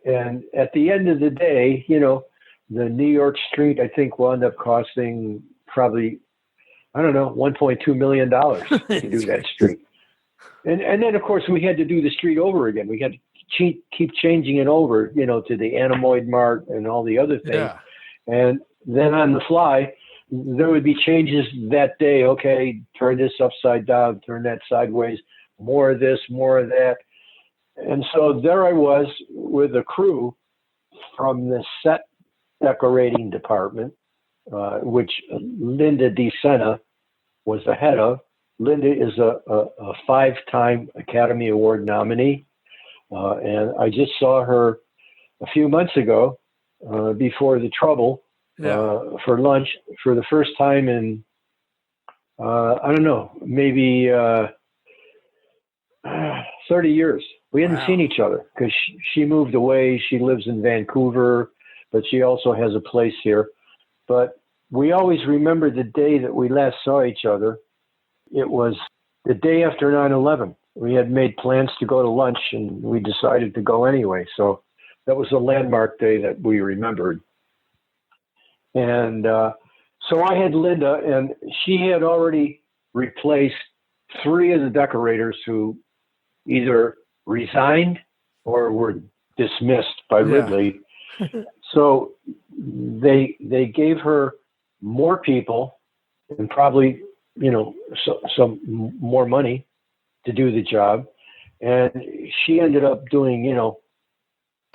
at the end of the day, the New York street, I think, wound up costing probably, $1.2 million to do that street. And then, of course, we had to do the street over again. We had to keep changing it over, to the Anemoid Mart and all the other things. Yeah. And then on the fly, there would be changes that day. Okay, turn this upside down, turn that sideways, more of this, more of that. And so there I was with a crew from the set decorating department, which Linda DeSena was the head of. Linda is a 5-time Academy Award nominee. And I just saw her a few months ago before the trouble for lunch for the first time in, maybe 30 years. We hadn't seen each other because she moved away. She lives in Vancouver, but she also has a place here. But we always remember the day that we last saw each other. It was the day after 9/11. We had made plans to go to lunch, and we decided to go anyway. So that was a landmark day that we remembered. And so I had Linda, and she had already replaced 3 of the decorators who either resigned or were dismissed by Ridley. So they gave her more people and probably, some more money to do the job. And she ended up doing,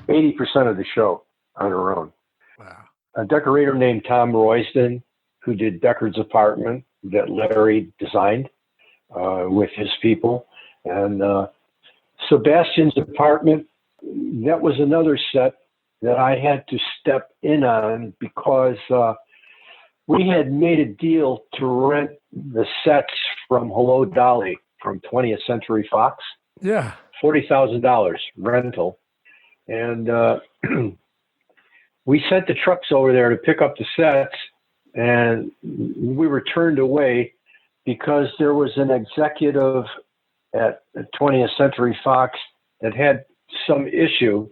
80% of the show on her own. Wow. A decorator named Tom Royston, who did Deckard's apartment that Larry designed with his people. And Sebastian's apartment, that was another set that I had to step in on because we had made a deal to rent the sets from Hello Dolly from 20th Century Fox. Yeah. $40,000 rental. And we sent the trucks over there to pick up the sets, and we were turned away because there was an executive at 20th Century Fox that had some issue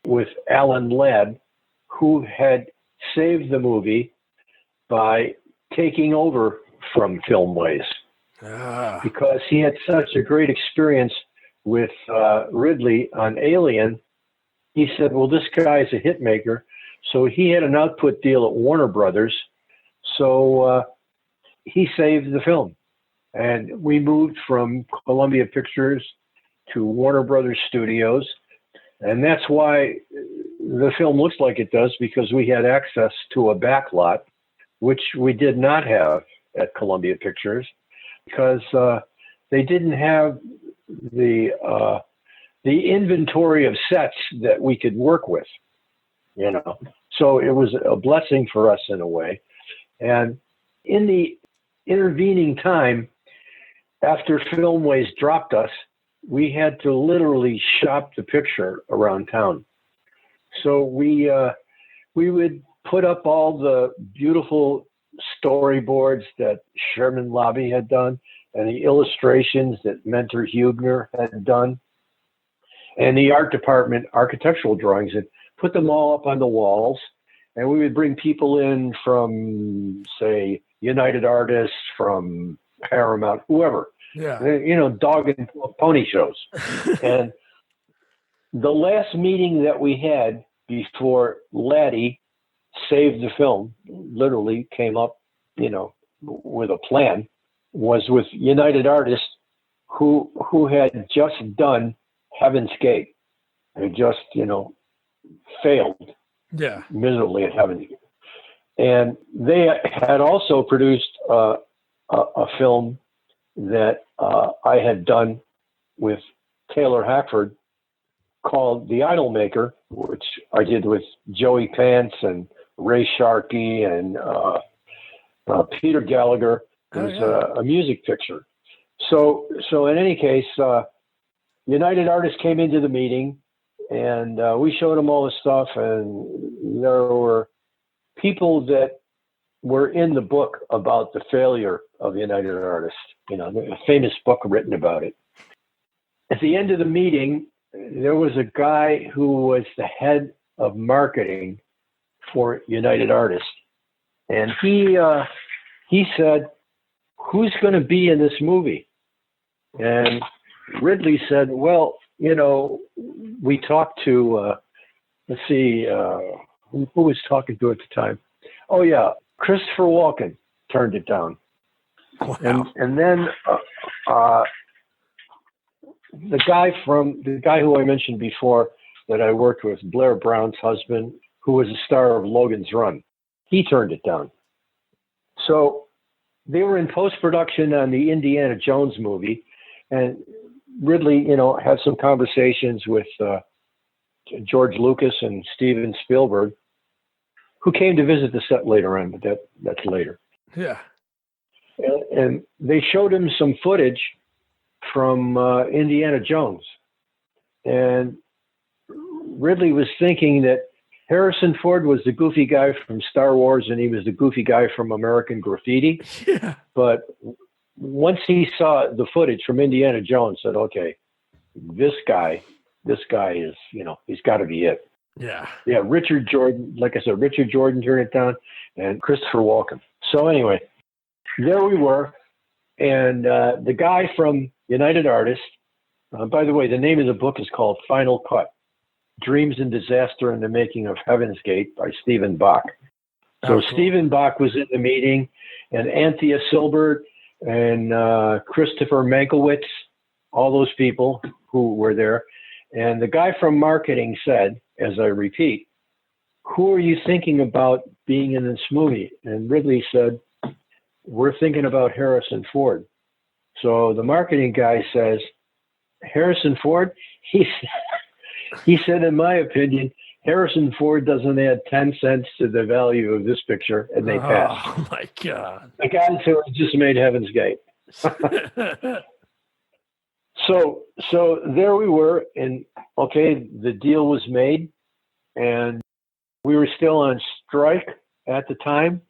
with Alan Ladd, who had saved the movie by taking over from Filmways. Because he had such a great experience with Ridley on Alien. He said, well, this guy's a hit maker. So he had an output deal at Warner Brothers. So he saved the film. And we moved from Columbia Pictures to Warner Brothers Studios. And that's why the film looks like it does, because we had access to a backlot, which we did not have at Columbia Pictures, because they didn't have the inventory of sets that we could work with, So it was a blessing for us in a way. And in intervening time, after Filmways dropped us, we had to literally shop the picture around town. So we would put up all the beautiful storyboards that Sherman Lobby had done and the illustrations that Mentor Huebner had done, and the art department architectural drawings, and put them all up on the walls. And we would bring people in from, say, United Artists, from Paramount, whoever. Yeah. You know, dog and pony shows. And the last meeting that we had before Laddie saved the film, literally came up, you know, with a plan, was with United Artists, who had just done Heaven's Gate. Had just, you know, failed miserably at Heaven's Gate. And they had also produced a film that I had done with Taylor Hackford called The Idol Maker, which I did with Joey Pants and Ray Sharkey and Peter Gallagher. It was a music picture. So in any case, United Artists came into the meeting, and we showed them all the stuff, and there were people that were in the book about the failure of United Artists, you know, a famous book written about it. At the end of the meeting, there was a guy who was the head of marketing for United Artists. And he said, "Who's going to be in this movie?" And Ridley said, "Well, you know, we talked to, let's see, who was talking to at the time? Oh, yeah, Christopher Walken turned it down." Wow. And then the guy who I mentioned before that I worked with, Blair Brown's husband, who was a star of Logan's Run, he turned it down. So they were in post-production on the Indiana Jones movie, and Ridley, you know, had some conversations with George Lucas and Steven Spielberg, who came to visit the set later on, but that's later. Yeah. And they showed him some footage from Indiana Jones. And Ridley was thinking that Harrison Ford was the goofy guy from Star Wars and he was the goofy guy from American Graffiti. Yeah. But once he saw the footage from Indiana Jones, said, okay, this guy is, you know, he's got to be it. Yeah. Yeah, Richard Jordan, like I said, Richard Jordan turned it down, and Christopher Walken. So anyway, there we were. And the guy from United Artists, by the way, the name of the book is called Final Cut, Dreams and Disaster in the Making of Heaven's Gate by Stephen Bach. So cool. Stephen Bach was in the meeting, and Anthea Silbert and Christopher Mankiewicz, all those people who were there. And the guy from marketing said, as I repeat, "Who are you thinking about being in this movie?" And Ridley said, "We're thinking about Harrison Ford." So the marketing guy says, "Harrison Ford?" He said, "In my opinion, Harrison Ford doesn't add 10 cents to the value of this picture," and they passed. Oh my God. The guy who just made Heaven's Gate. So there we were, and okay, the deal was made, and we were still on strike at the time.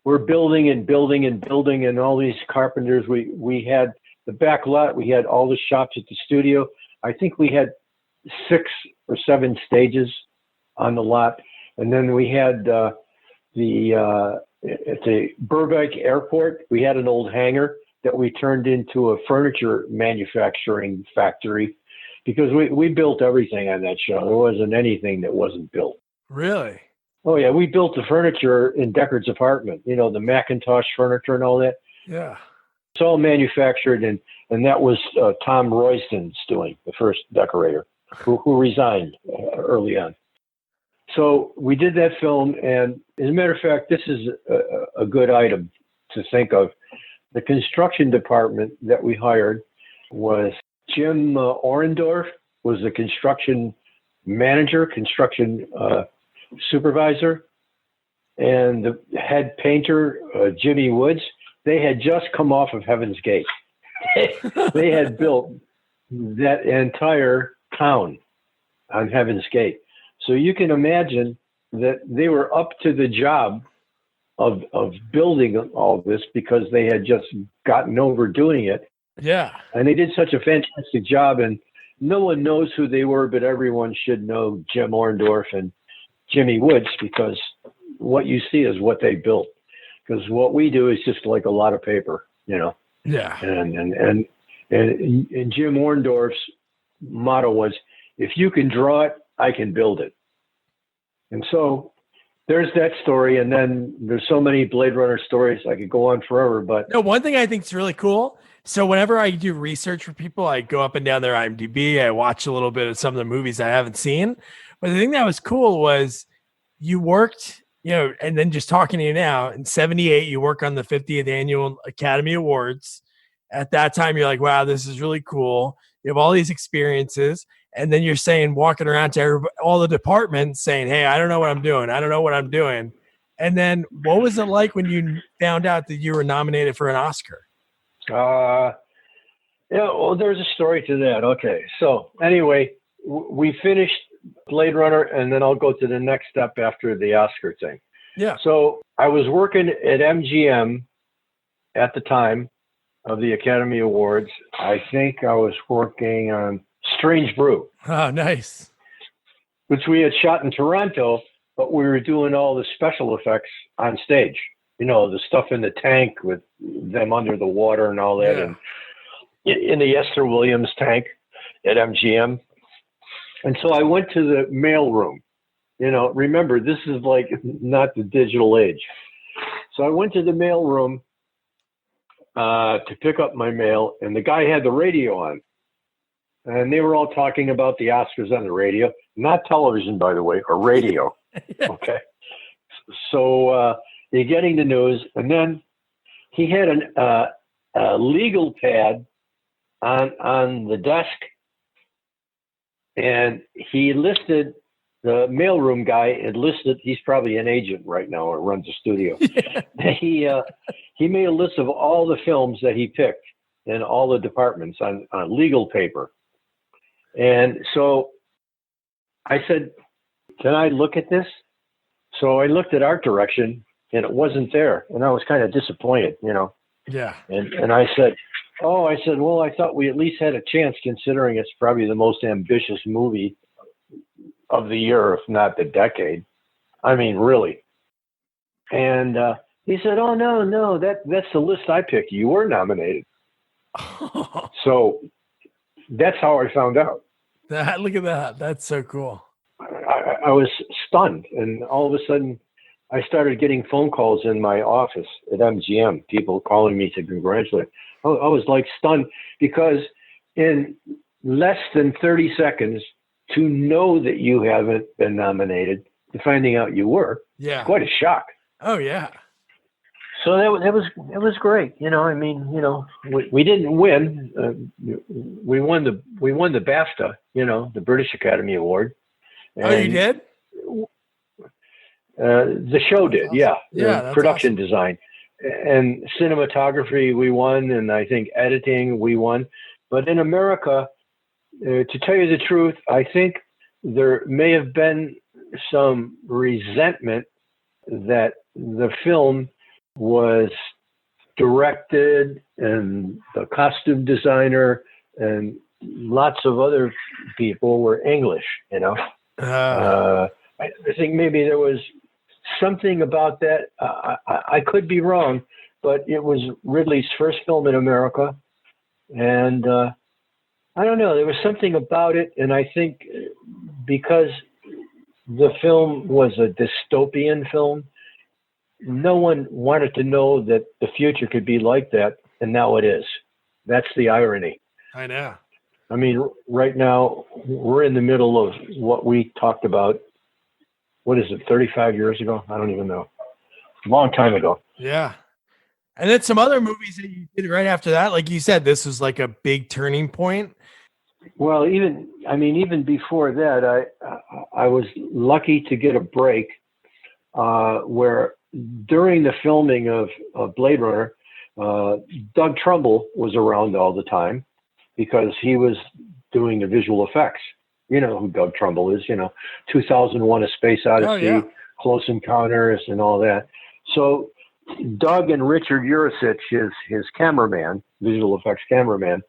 We're building and building and building, and all these carpenters. We had the back lot. We had all the shops at the studio. I think we had 6 or 7 stages on the lot, and then we had at the Burbank Airport. We had an old hangar that we turned into a furniture manufacturing factory, because we built everything on that show. There wasn't anything that wasn't built. Really? Oh yeah, we built the furniture in Deckard's apartment. You know, the Macintosh furniture and all that. Yeah. It's all manufactured, and that was Tom Royston's doing, the first decorator, who resigned early on. So we did that film, and as a matter of fact, this is a good item to think of. The construction department that we hired was Jim Orendorf, was the construction manager, construction supervisor, and the head painter, Jimmy Woods, they had just come off of Heaven's Gate. They had built that entire town on Heaven's Gate. So you can imagine that they were up to the job of building all this because they had just gotten over doing it. Yeah. And they did such a fantastic job. And no one knows who they were, but everyone should know Jim Orndorff and Jimmy Woods, because what you see is what they built. Because what we do is just like a lot of paper, you know. Yeah. And Jim Orndorff's motto was, if you can draw it, I can build it. And so there's that story. And then there's so many Blade Runner stories. I could go on forever, but no, one thing I think is really cool. So whenever I do research for people, I go up and down their IMDb. I watch a little bit of some of the movies I haven't seen. But the thing that was cool was you worked, you know, and then just talking to you now, in 78, you work on the 50th Annual Academy Awards. At that time, you're like, wow, this is really cool. You have all these experiences. And then you're saying, walking around to everybody, all the departments saying, hey, I don't know what I'm doing. I don't know what I'm doing. And then what was it like when you found out that you were nominated for an Oscar? Yeah, well, there's a story to that. Okay. So anyway, we finished Blade Runner, and then I'll go to the next step after the Oscar thing. Yeah. So I was working at MGM at the time of the Academy Awards. I think I was working on Strange Brew. Oh, nice. Which we had shot in Toronto, but we were doing all the special effects on stage. You know, the stuff in the tank with them under the water and all that. Yeah. And in the Esther Williams tank at MGM. And so I went to the mail room. You know, remember, this is like not the digital age. So I went to the mail room to pick up my mail, and the guy had the radio on. And they were all talking about the Oscars on the radio, not television, by the way, or radio. Yeah. Okay. So you're getting the news. And then he had a legal pad on the desk. And he listed, the mailroom guy had listed, he's probably an agent right now or runs a studio. Yeah. He made a list of all the films that he picked in all the departments on legal paper. And so I said, can I look at this? So I looked at art direction and it wasn't there. And I was kind of disappointed, you know. Yeah. And I said, well, I thought we at least had a chance, considering it's probably the most ambitious movie of the year, if not the decade. I mean, really. And he said, oh, no, that's the list I picked. You were nominated. So that's how I found out. Look at that. That's so cool. I was stunned. And all of a sudden, I started getting phone calls in my office at MGM, people calling me to congratulate. I was like stunned, because in less than 30 seconds to know that you haven't been nominated, to finding out you were, yeah, quite a shock. Oh yeah. So that was great. You know, I mean, you know, we didn't win. We won the BAFTA, you know, the British Academy Award. And, oh, you did? The show did, awesome. Yeah, production awesome. Design. And cinematography we won, and I think editing we won. But in America, to tell you the truth, I think there may have been some resentment that the film was directed, and the costume designer and lots of other people were English, you know. I think maybe there was something about that. I could be wrong, but it was Ridley's first film in America. And I don't know, there was something about it. And I think because the film was a dystopian film, no one wanted to know that the future could be like that. And now it is. That's the irony. I know. I mean, right now, we're in the middle of what we talked about. What is it, 35 years ago? I don't even know. A long time ago. Yeah. And then some other movies that you did right after that, like you said, this was like a big turning point. Well, even before that, I was lucky to get a break where during the filming of Blade Runner, Doug Trumbull was around all the time because he was doing the visual effects. You know who Doug Trumbull is, 2001: A Space Odyssey, yeah. Close Encounters, and all that. So Doug and Richard Urasich, his cameraman, visual effects cameraman,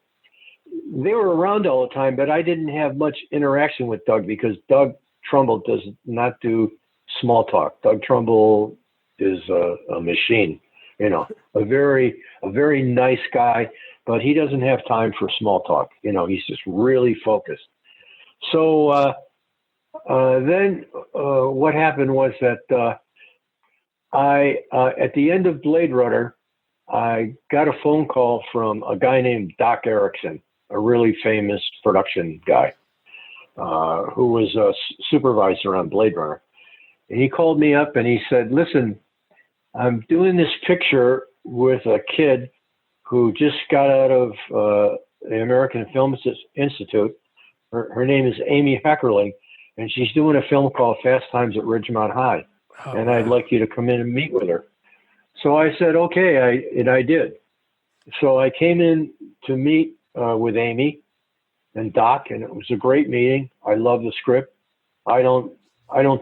they were around all the time, but I didn't have much interaction with Doug because Doug Trumbull does not do small talk. Doug Trumbull is a machine, a very nice guy, but he doesn't have time for small talk. He's just really focused. So then what happened was that I at the end of Blade Runner, I got a phone call from a guy named Doc Erickson, a really famous production guy who was a supervisor on Blade Runner. And he called me up and he said, listen, I'm doing this picture with a kid who just got out of the American Film Institute. Her name is Amy Heckerling, and she's doing a film called Fast Times at Ridgemont High. Oh, and I'd like you to come in and meet with her. So I said, okay, and I did. So I came in to meet with Amy and Doc, and it was a great meeting. I love the script. I don't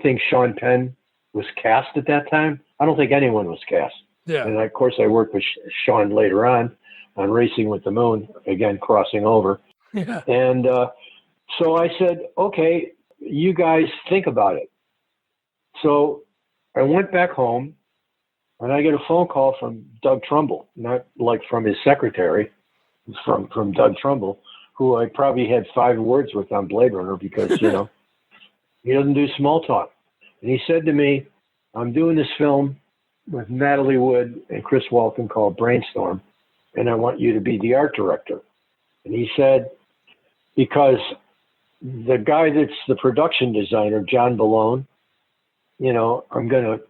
think Sean Penn was cast at that time. I don't think anyone was cast. Yeah. And of course, I worked with Sean later on Racing with the Moon, again, crossing over. Yeah. And so I said, okay, you guys think about it. So I went back home and I get a phone call from Doug Trumbull, not like from his secretary, from Doug Trumbull, who I probably had 5 words with on Blade Runner because, he doesn't do small talk. And he said to me, I'm doing this film with Natalie Wood and Chris Walken called Brainstorm, and I want you to be the art director. And he said, because the guy that's the production designer, John Balone, I'm going to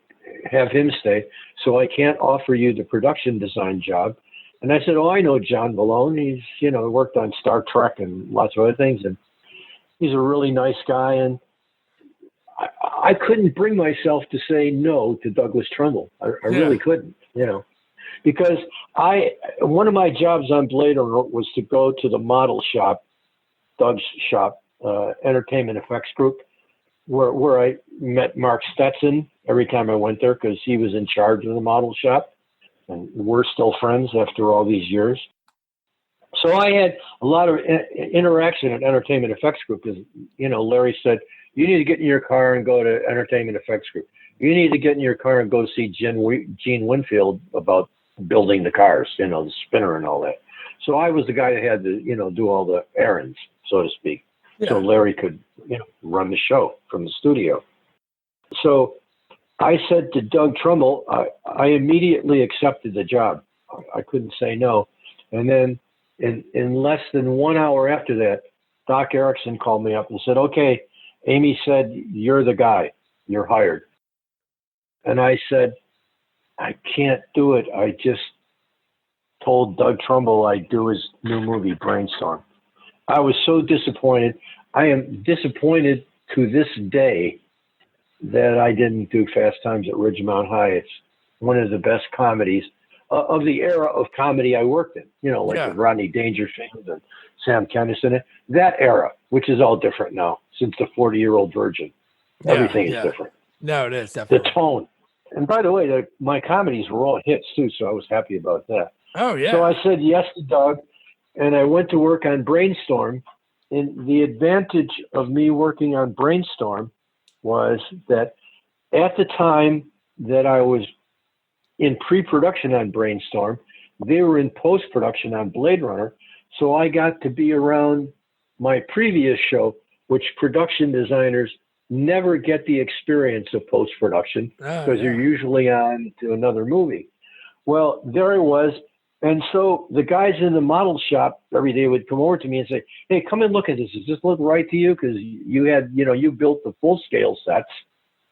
have him stay, so I can't offer you the production design job. And I said, oh, I know John Balone. He's, worked on Star Trek and lots of other things, and he's a really nice guy. And I couldn't bring myself to say no to Douglas Trumbull. I really couldn't, because one of my jobs on Blade Runner was to go to the model shop, Doug's shop, Entertainment Effects Group, where I met Mark Stetson every time I went there because he was in charge of the model shop, and we're still friends after all these years. So I had a lot of interaction at Entertainment Effects Group because, Larry said, you need to get in your car and go to Entertainment Effects Group. You need to get in your car and go see Gene Winfield about building the cars, the spinner and all that. So I was the guy that had to, do all the errands, so to speak. Yeah. So Larry could, run the show from the studio. So I said to Doug Trumbull, I immediately accepted the job. I couldn't say no. And then in less than 1 hour after that, Doc Erickson called me up and said, okay, Amy said, you're the guy, you're hired. And I said, I can't do it. I just told Doug Trumbull I'd do his new movie, Brainstorm. I was so disappointed. I am disappointed to this day that I didn't do Fast Times at Ridgemont High. It's one of the best comedies of the era of comedy I worked in, with Rodney Dangerfield and Sam Kinison. That era, which is all different now since the 40-Year-Old Virgin. Everything is different. No, it is definitely. The tone. And by the way, my comedies were all hits too, so I was happy about that. Oh, yeah. So I said yes to Doug, and I went to work on Brainstorm. And the advantage of me working on Brainstorm was that at the time that I was in pre-production on Brainstorm, they were in post-production on Blade Runner. So I got to be around my previous show, which production designers never get the experience of post-production because you're usually on to another movie. Well, there I was. And so the guys in the model shop every day would come over to me and say, hey, come and look at this. Does this look right to you? Because you had, you built the full-scale sets.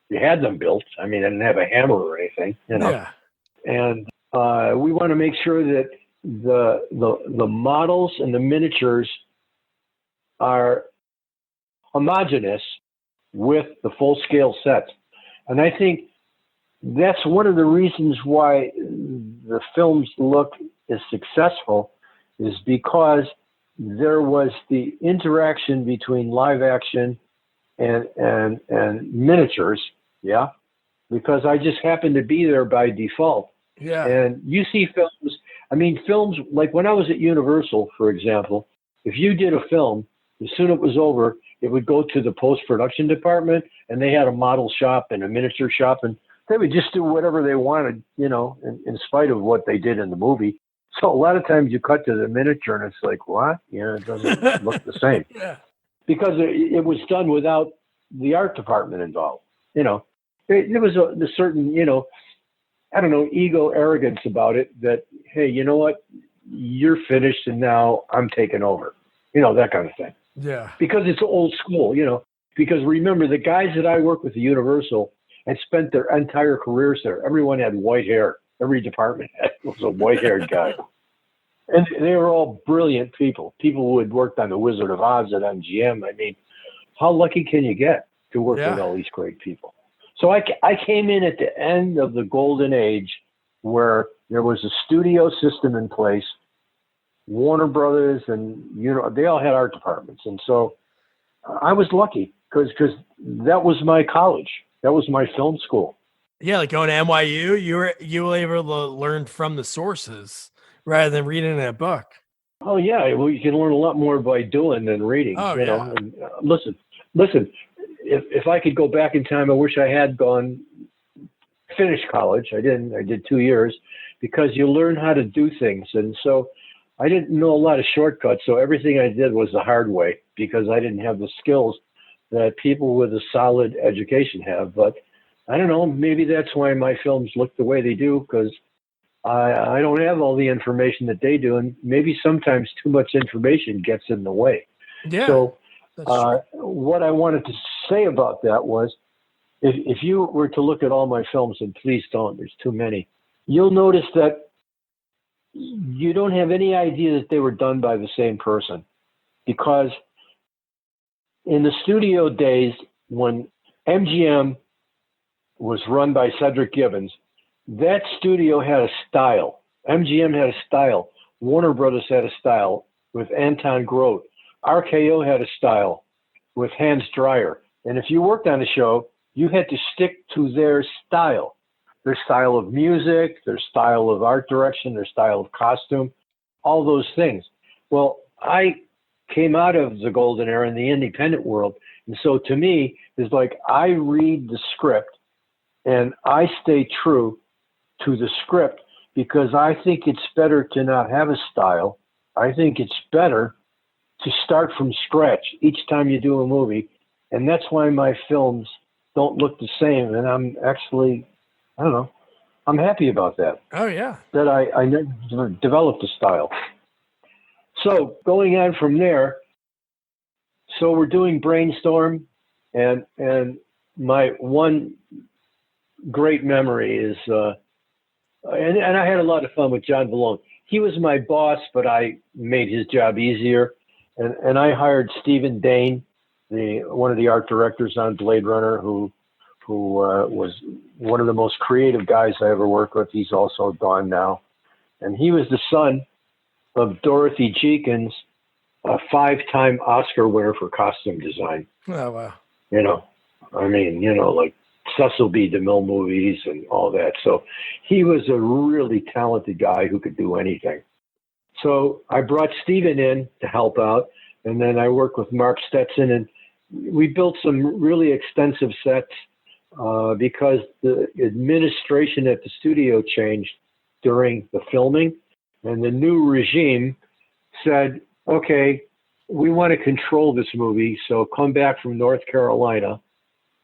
You had them built. I mean, I didn't have a hammer or anything, Yeah. And we want to make sure that the models and the miniatures are homogeneous with the full-scale sets. And I think that's one of the reasons why the films look is successful is because there was the interaction between live action and miniatures, yeah, because I just happened to be there by default. Yeah. And you see films, I mean, films, like when I was at Universal, for example, if you did a film, as soon as it was over, it would go to the post-production department, and they had a model shop and a miniature shop, and they would just do whatever they wanted, you know, in spite of what they did in the movie. So a lot of times you cut to the miniature, and it's like, what? You know, it doesn't look the same. Yeah. Because it was done without the art department involved. You know, there was a certain, you know, I don't know, ego arrogance about it that, hey, you know what? You're finished, and now I'm taking over. You know, that kind of thing. Yeah. Because it's old school, you know. Because remember, the guys that I work with at Universal had spent their entire careers there. Everyone had white hair. Every department was a white-haired guy. And they were all brilliant people. People who had worked on The Wizard of Oz at MGM. I mean, how lucky can you get to work with all these great people? So I came in at the end of the golden age where there was a studio system in place. Warner Brothers and, you know, they all had art departments. And so I was lucky because that was my college. That was my film school. Yeah, like going to NYU, you were able to learn from the sources rather than reading a book. Oh yeah, well, you can learn a lot more by doing than reading. Oh, you know, and, listen. If I could go back in time, I wish I had finished college. I didn't. I did 2 years because you learn how to do things, and so I didn't know a lot of shortcuts. So everything I did was the hard way because I didn't have the skills that people with a solid education have. But I don't know. Maybe that's why my films look the way they do because I don't have all the information that they do, and maybe sometimes too much information gets in the way. Yeah. So what I wanted to say about that was, if you were to look at all my films, and please don't, there's too many, you'll notice that you don't have any idea that they were done by the same person. Because in the studio days, when MGM was run by Cedric Gibbons, that studio had a style. MGM had a style. Warner Brothers had a style with Anton Groth. RKO had a style with Hans Dreyer. And if you worked on a show, you had to stick to their style of music, their style of art direction, their style of costume, all those things. Well, I came out of the golden era in the independent world. And so to me, it's like I read the script and I stay true to the script because I think it's better to not have a style. I think it's better to start from scratch each time you do a movie. And that's why my films don't look the same. And I'm actually, I don't know, I'm happy about that. Oh, yeah. That I never developed a style. So going on from there, so we're doing Brainstorm, and my one great memory is, and I had a lot of fun with John Vallone. He was my boss, but I made his job easier. And I hired Stephen Dane, one of the art directors on Blade Runner, who was one of the most creative guys I ever worked with. He's also gone now. And he was the son of Dorothy Jenkins, a 5-time Oscar winner for costume design. Oh, wow. You know, I mean, you know, like Cecil B. DeMille movies and all that. So he was a really talented guy who could do anything. So I brought Stephen in to help out, and then I worked with Mark Stetson, and we built some really extensive sets because the administration at the studio changed during the filming, and the new regime said, okay, we want to control this movie, so come back from North Carolina,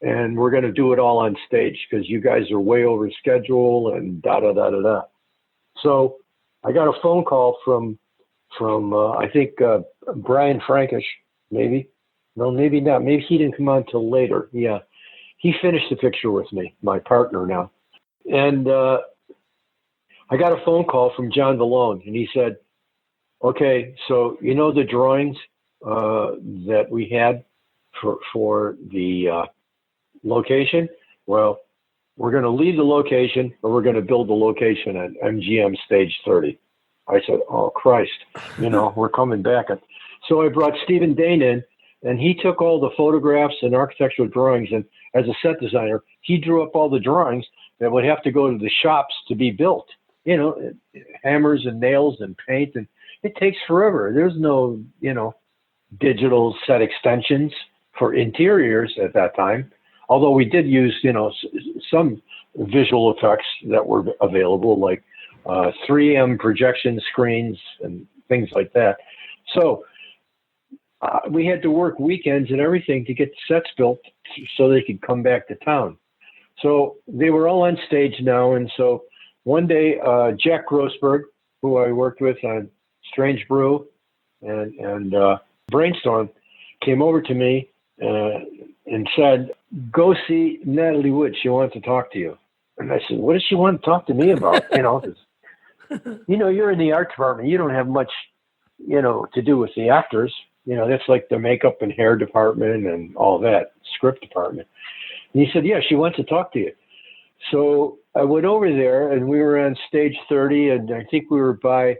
and we're going to do it all on stage because you guys are way over schedule and da-da-da-da-da. So I got a phone call from I think Brian Frankish, maybe. No, maybe not. Maybe he didn't come on till later. Yeah. He finished the picture with me, my partner now. And I got a phone call from John Vallone, and he said, okay, so you know the drawings that we had for the location? Well, we're going to leave the location, or we're going to build the location at MGM Stage 30. I said, oh, Christ, we're coming back. So I brought Stephen Dane in, and he took all the photographs and architectural drawings, and as a set designer, he drew up all the drawings that would have to go to the shops to be built. Hammers and nails and paint, and it takes forever. There's no, digital set extensions for interiors at that time, although we did use, some visual effects that were available, like 3M projection screens and things like that. So we had to work weekends and everything to get sets built so they could come back to town. So they were all on stage now. And so one day, Jack Grossberg, who I worked with on Strange Brew and Brainstorm, came over to me and said, go see Natalie Wood. She wants to talk to you. And I said, what does she want to talk to me about? 'Cause, you're in the art department. You don't have much, to do with the actors. That's like the makeup and hair department and all that, script department. And he said, yeah, she wants to talk to you. So I went over there, and we were on stage 30, and I think we were by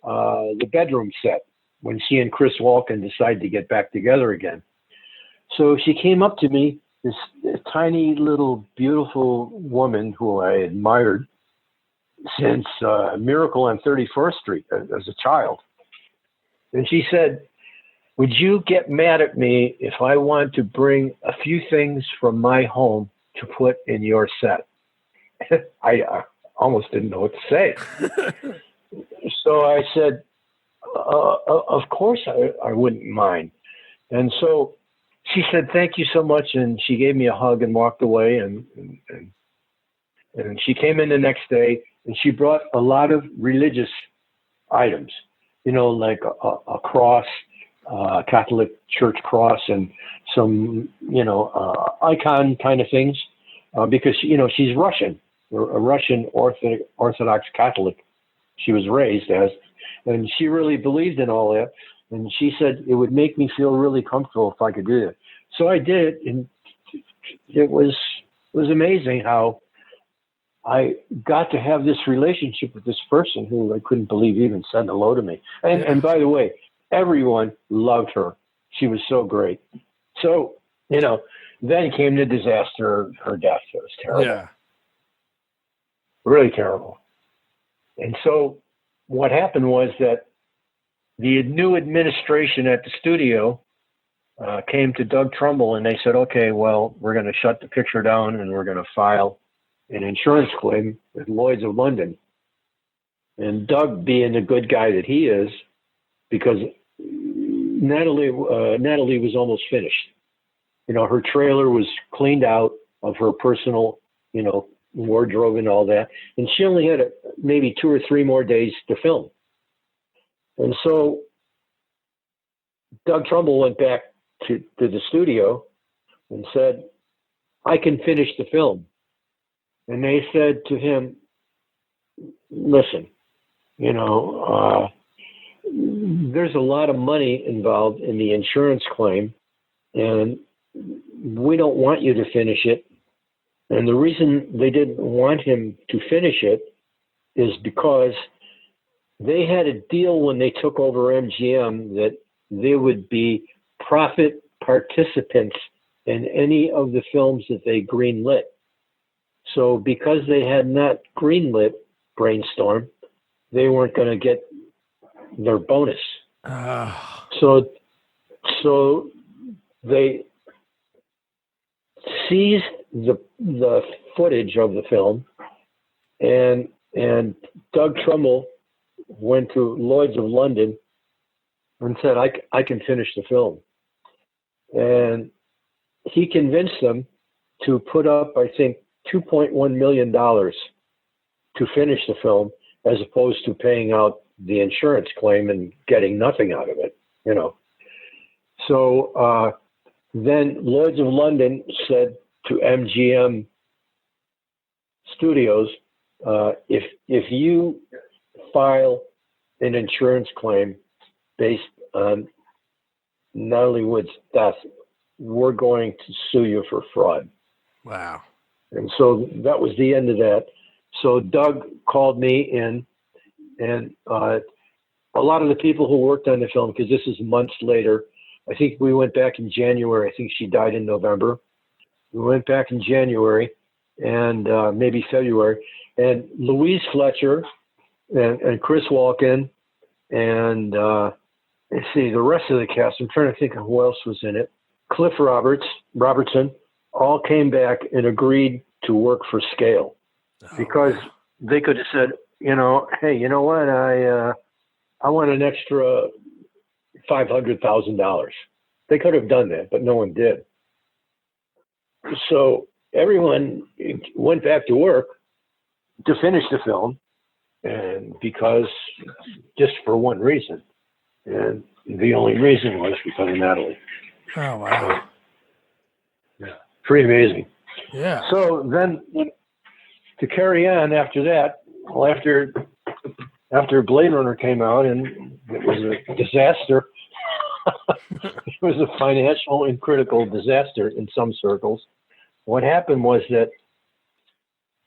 the bedroom set when she and Chris Walken decided to get back together again. So she came up to me, this tiny little beautiful woman who I admired since Miracle on 34th Street as a child. And she said, would you get mad at me if I want to bring a few things from my home to put in your set? I almost didn't know what to say. So I said, of course I wouldn't mind. And so she said, thank you so much. And she gave me a hug and walked away. And she came in the next day, and she brought a lot of religious items, like a cross, Catholic church cross, and some, icon kind of things, because, she's Russian, a Russian Orthodox Catholic. She was raised as, and she really believed in all that. And she said it would make me feel really comfortable if I could do it. So I did it, and it was amazing how I got to have this relationship with this person who I couldn't believe even said hello to me. And by the way, everyone loved her. She was so great. So, then came the disaster, her death. It was terrible. Yeah. Really terrible. And so what happened was that the new administration at the studio came to Doug Trumbull, and they said, okay, well, we're going to shut the picture down, and we're going to file an insurance claim with Lloyd's of London. And Doug, being the good guy that he is, because Natalie was almost finished. Her trailer was cleaned out of her personal, wardrobe and all that. And she only had maybe 2 or 3 more days to film. And so Doug Trumbull went back to the studio and said, I can finish the film. And they said to him, listen, there's a lot of money involved in the insurance claim, and we don't want you to finish it. And the reason they didn't want him to finish it is because they had a deal when they took over MGM that they would be profit participants in any of the films that they greenlit. So because they had not greenlit Brainstorm, they weren't going to get their bonus. So they seized the footage of the film, and Doug Trumbull went to Lloyd's of London and said, I can finish the film. And he convinced them to put up, I think, $2.1 million to finish the film, as opposed to paying out the insurance claim and getting nothing out of it, So then Lloyd's of London said to MGM Studios, if you file an insurance claim based on Natalie Wood's death, we're going to sue you for fraud. Wow. And so that was the end of that. So Doug called me in And a lot of the people who worked on the film, because this is months later, I think we went back in January. I think she died in November. We went back in January and maybe February. And Louise Fletcher and Chris Walken and let's see, the rest of the cast, I'm trying to think of who else was in it. Cliff Robertson, all came back and agreed to work for scale because they could have said, hey, you know what? I want an extra $500,000. They could have done that, but no one did. So everyone went back to work to finish the film, and just for one reason. And the only reason was because of Natalie. Oh, wow. Yeah, pretty amazing. Yeah. So then to carry on after that, well, after Blade Runner came out and it was a disaster, it was a financial and critical disaster in some circles. What happened was that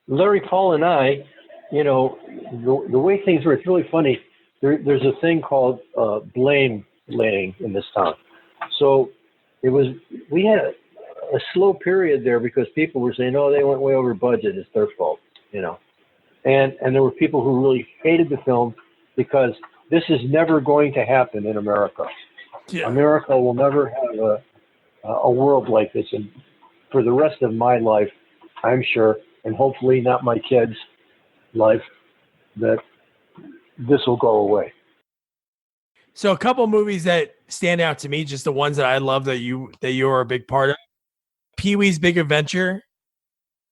Larry Paul and I, the way things were, it's really funny. There's a thing called blame laying in this town. So we had a slow period there because people were saying, oh, they went way over budget. It's their fault, And there were people who really hated the film because this is never going to happen in America. Yeah. America will never have a world like this. And for the rest of my life, I'm sure, and hopefully not my kids' life, that this will go away. So a couple movies that stand out to me, just the ones that I love that you're a big part of. Pee-wee's Big Adventure.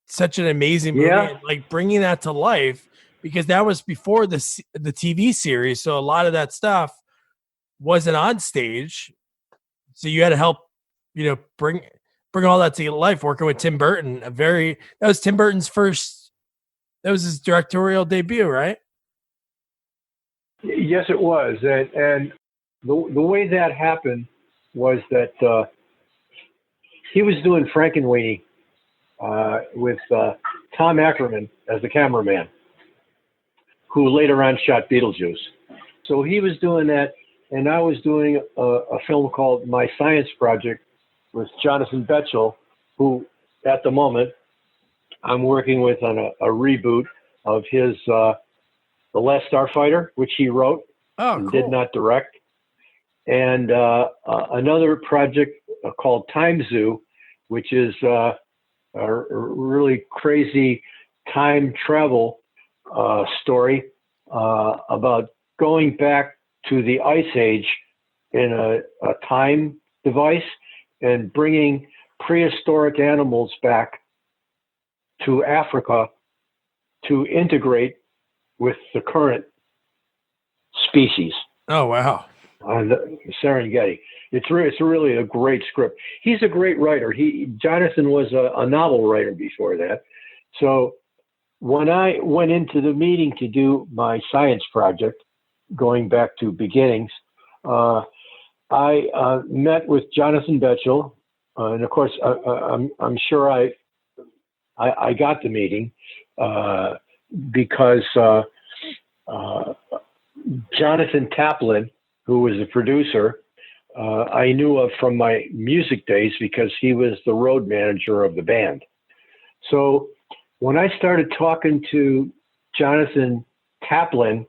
Such an amazing movie. Yeah. And like bringing that to life, because that was before the TV series. So a lot of that stuff wasn't on stage. So you had to help, bring all that to life, working with Tim Burton. That was Tim Burton's that was his directorial debut, right? Yes, it was. And the way that happened was that he was doing Frankenweenie with Tom Ackerman as the cameraman, who later on shot Beetlejuice. So he was doing that, and I was doing a film called My Science Project with Jonathan Betchell, who at the moment I'm working with on a reboot of his The Last Starfighter, which he wrote and did not direct. And another project called Time Zoo, which is a really crazy time travel story about going back to the Ice Age in a time device and bringing prehistoric animals back to Africa to integrate with the current species. Oh, wow. On the Serengeti. It's really a great script. He's a great writer. Jonathan was a novel writer before that. So when I went into the meeting to do my science project, going back to beginnings, I met with Jonathan Betchell, and of course I'm sure I got the meeting because Jonathan Taplin, who was the producer, I knew of from my music days because he was the road manager of the band. So when I started talking to Jonathan Taplin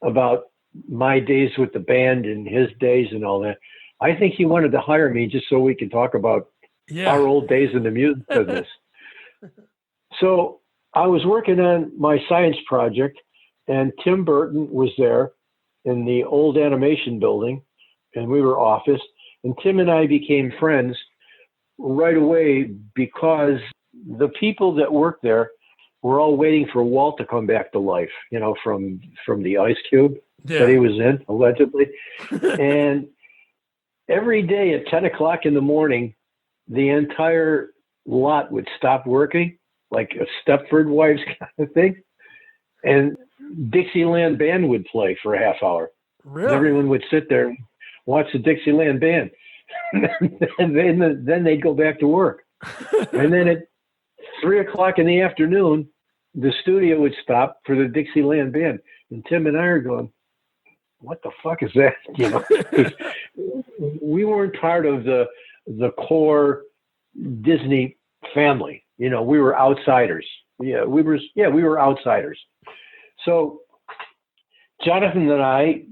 about my days with the band and his days and all that, I think he wanted to hire me just so we could talk about our old days in the music business. So I was working on my science project, and Tim Burton was there in the old animation building, and we were office. And Tim and I became friends right away because the people that worked there were all waiting for Walt to come back to life, from the ice cube that he was in, allegedly. And every day at 10 o'clock in the morning, the entire lot would stop working, like a Stepford Wives kind of thing. And Dixieland Band would play for a half hour. Really? Everyone would sit there and watch the Dixieland Band. And then they'd go back to work. And then at 3 o'clock in the afternoon, the studio would stop for the Dixieland Band. And Tim and I are going, what the fuck is that? You know, 'cause we weren't part of the core Disney family. You know, we were outsiders. We were outsiders. So Jonathan and I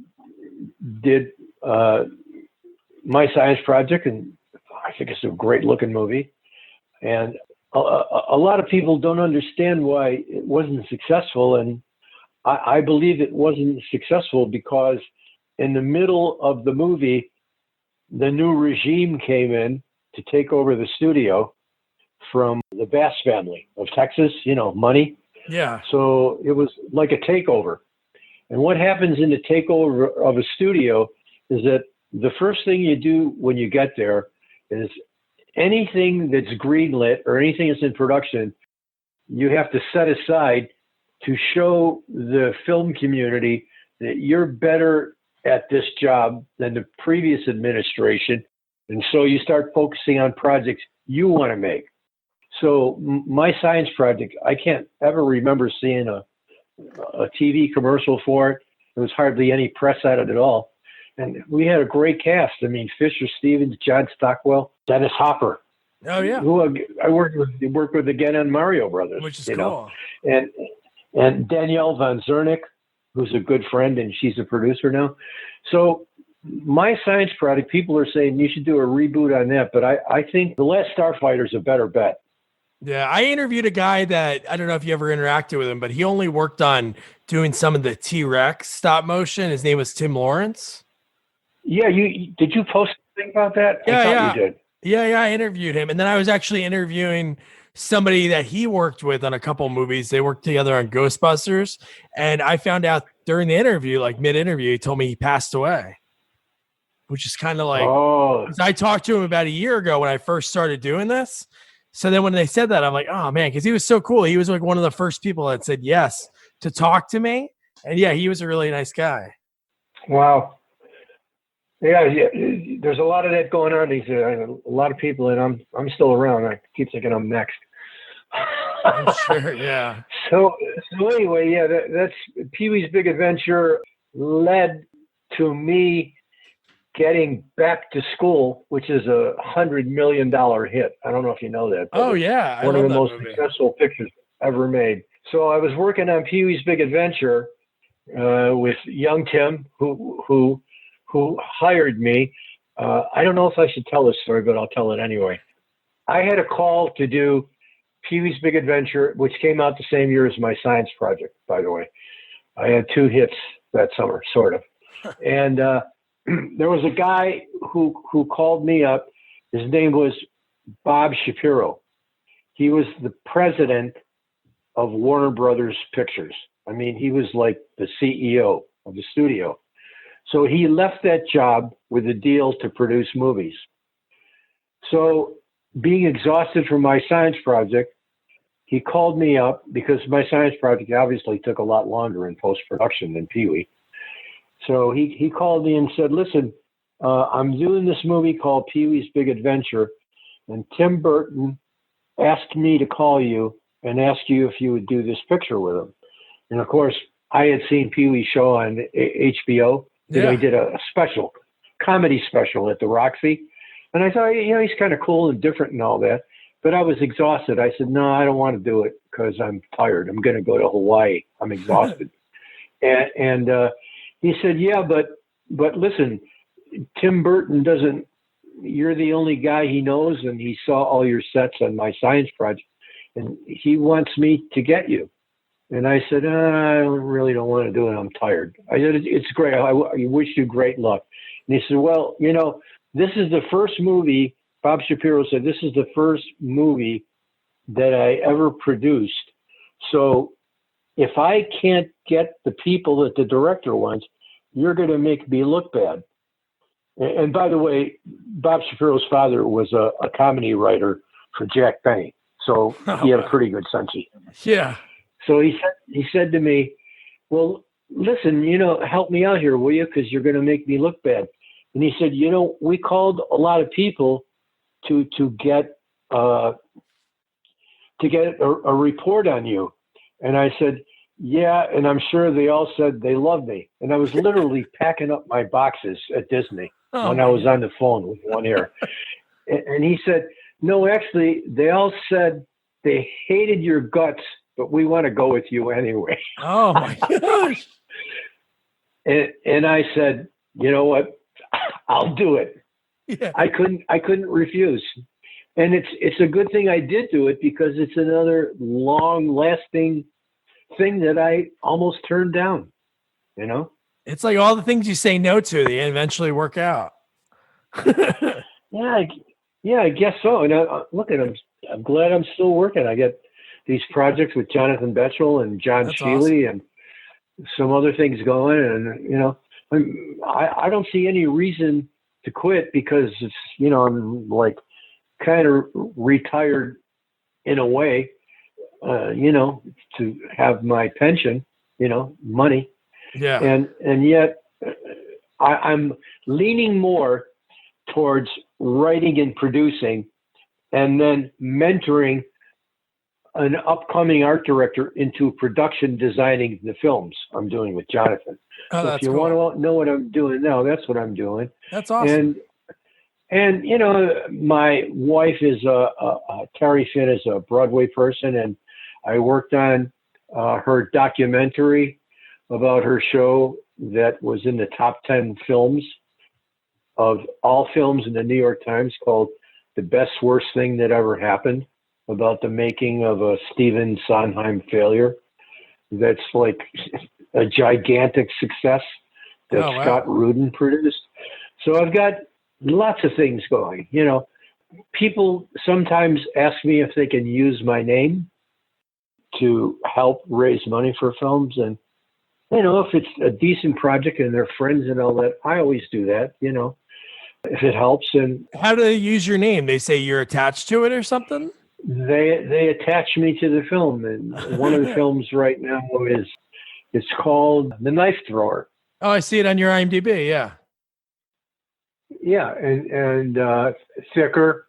did My Science Project, and I think it's a great looking movie. And a lot of people don't understand why it wasn't successful. And I believe it wasn't successful because in the middle of the movie, the new regime came in to take over the studio from the Bass family of Texas, you know, money. Yeah. So it was like a takeover. And what happens in the takeover of a studio is that the first thing you do when you get there is anything that's greenlit or anything that's in production, you have to set aside to show the film community that you're better at this job than the previous administration. And so you start focusing on projects you want to make. So My Science Project, I can't ever remember seeing a TV commercial for it. There was hardly any press at it at all. And we had a great cast. I mean, Fisher Stevens, John Stockwell, Dennis Hopper. Oh, yeah. Who I worked with again on Mario Brothers. Which is you cool. know? And Danielle Von Zernick, who's a good friend, and she's a producer now. So My Science Project, people are saying you should do a reboot on that, but I think The Last Starfighter is a better bet. Yeah, I interviewed a guy that, I don't know if you ever interacted with him, but he only worked on doing some of the T-Rex stop motion. His name was Tim Lawrence. Yeah, did you post something about that? Yeah, I thought you did. Yeah, I interviewed him. And then I was actually interviewing somebody that he worked with on a couple movies. They worked together on Ghostbusters. And I found out during the interview, like mid-interview, he told me he passed away, which is kind of like, 'cause I talked to him about a year ago when I first started doing this. So then when they said that, I'm like, oh man, because he was so cool. He was like one of the first people that said yes to talk to me. And yeah, he was a really nice guy. Wow. Yeah, there's a lot of that going on. A lot of people, and I'm still around. I keep thinking I'm next. I'm sure, yeah. So anyway, yeah, that's Pee-wee's Big Adventure led to me getting back to school, which is $100 million hit. I don't know if you know that. Oh yeah, one of the most successful pictures ever made. So I was working on Pee-wee's Big Adventure with young Tim, who hired me. I don't know if I should tell this story, but I'll tell it anyway. I had a call to do Pee-wee's Big Adventure, which came out the same year as My Science Project, by the way. I had 2 hits that summer, sort of. And there was a guy who called me up. His name was Bob Shapiro. He was the president of Warner Brothers Pictures. I mean, he was like the CEO of the studio. So he left that job with a deal to produce movies. So being exhausted from My Science Project, he called me up because My Science Project obviously took a lot longer in post-production than Pee-wee. So he called me and said, listen, I'm doing this movie called Pee-wee's Big Adventure, and Tim Burton asked me to call you and ask you if you would do this picture with him. And of course, I had seen Pee-wee's show on HBO. You know, he did a comedy special at the Roxy. And I thought, you know, he's kind of cool and different and all that. But I was exhausted. I said, no, I don't want to do it because I'm tired. I'm going to go to Hawaii. I'm exhausted. and he said, yeah, but listen, Tim Burton doesn't, you're the only guy he knows, and he saw all your sets on My Science Project, and he wants me to get you. And I said, I really don't want to do it. I'm tired. I said, it's great. I wish you great luck. And he said, well, you know, this is the first movie, Bob Shapiro said, this is the first movie that I ever produced. So if I can't get the people that the director wants, you're going to make me look bad. And by the way, Bob Shapiro's father was a comedy writer for Jack Benny. So he had a pretty good sense of humor. Yeah. So he said to me, well, listen, you know, help me out here, will you? Because you're going to make me look bad. And he said, you know, we called a lot of people to get a report on you. And I said, Yeah, and I'm sure they all said they loved me. And I was literally packing up my boxes at Disney when I was on the phone with one ear. And he said, no, actually, they all said they hated your guts, but we want to go with you anyway. Oh, my gosh. And I said, you know what? I'll do it. Yeah. I couldn't refuse. And it's a good thing I did do it, because it's another long-lasting thing that I almost turned down, you know? It's like all the things you say no to, they eventually work out. Yeah, I guess so. And look at them. I'm glad I'm still working. I get these projects with Jonathan Betchell and John That's Shealy and some other things going. And, you know, I don't see any reason to quit, because it's, you know, I'm like kind of retired in a way, you know, to have my pension, you know, money. Yeah. And yet I'm leaning more towards writing and producing, and then mentoring an upcoming art director into production designing the films I'm doing with Jonathan. Oh, so that's if you cool. want to know what I'm doing now, that's what I'm doing. That's awesome. And you know, my wife is Carrie Finn is a Broadway person, and I worked on her documentary about her show that was in the top 10 films of all films in the New York Times, called The Best Worst Thing That Ever Happened, about the making of a Stephen Sondheim failure. That's like a gigantic success that Scott Rudin produced. So I've got lots of things going. You know, people sometimes ask me if they can use my name to help raise money for films. And, you know, if it's a decent project and they're friends and all that, I always do that, you know, if it helps. And how do they use your name? They say you're attached to it or something? They attach me to the film. And one of the films right now it's called The Knife Thrower. Oh, I see it on your IMDb. Yeah. Yeah. And Thicker,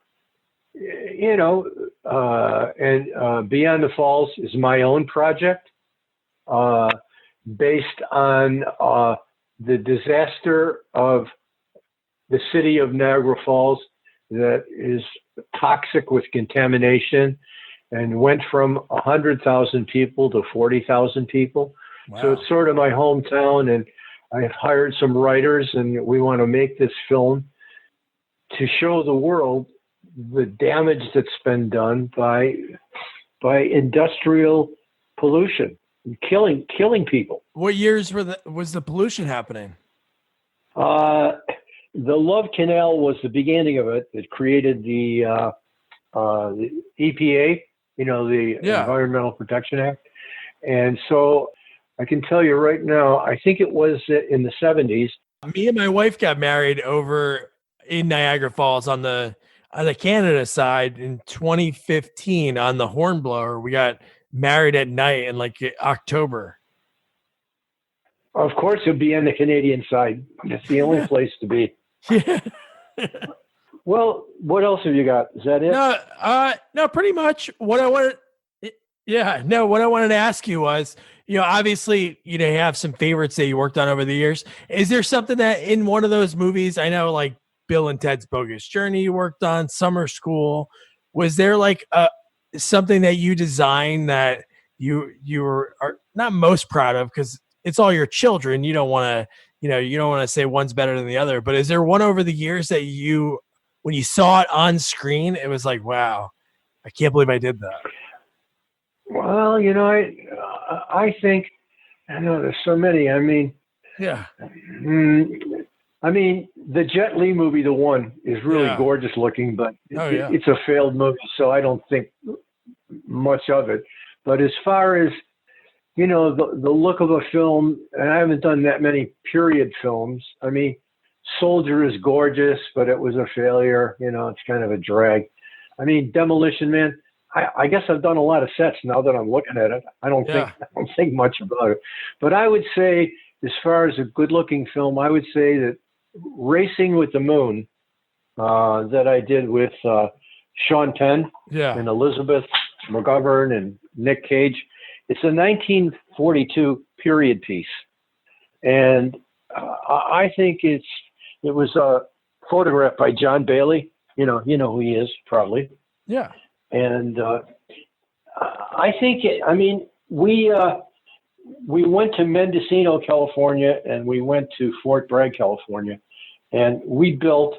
you know, and Beyond the Falls is my own project, based on the disaster of the city of Niagara Falls, that is toxic with contamination, and went from 100,000 people to 40,000 people. Wow. So it's sort of my hometown, and I've hired some writers, and we want to make this film to show the world the damage that's been done by industrial pollution, killing people. What years was the pollution happening? The Love Canal was the beginning of it. It created the EPA, you know, the Environmental Protection Act. And so I can tell you right now, I think it was in the 70s. Me and my wife got married over in Niagara Falls on the Canada side in 2015 on the Hornblower. We got married at night in like October. Of course, it'd be on the Canadian side. It's the only place to be. Yeah. Well, what else have you got? Is that it? No, pretty much. What I wanted to ask you was, you know, obviously, you know, you have some favorites that you worked on over the years. Is there something that in one of those movies, I know like Bill and Ted's Bogus Journey you worked on, Summer School, was there like something that you designed that you are not most proud of, because it's all your children. You don't want to say one's better than the other, but is there one over the years that when you saw it on screen, it was like, wow, I can't believe I did that? Well, you know, I think, I know there's so many. I mean, yeah. I mean, the Jet Li movie, The One, is really gorgeous looking, but it's a failed movie, so I don't think much of it. But as far as, you know, the look of a film, and I haven't done that many period films. I mean, Soldier is gorgeous, but it was a failure. You know, it's kind of a drag. I mean, Demolition Man, I guess I've done a lot of sets now that I'm looking at it. I don't think much about it. But I would say, as far as a good-looking film, I would say that Racing with the Moon, that I did with Sean Penn and Elizabeth McGovern and Nick Cage. It's a 42 period piece. And I think it was a photograph by John Bailey. You know who he is, probably. Yeah. And I think, we went to Mendocino, California, and we went to Fort Bragg, California, and we built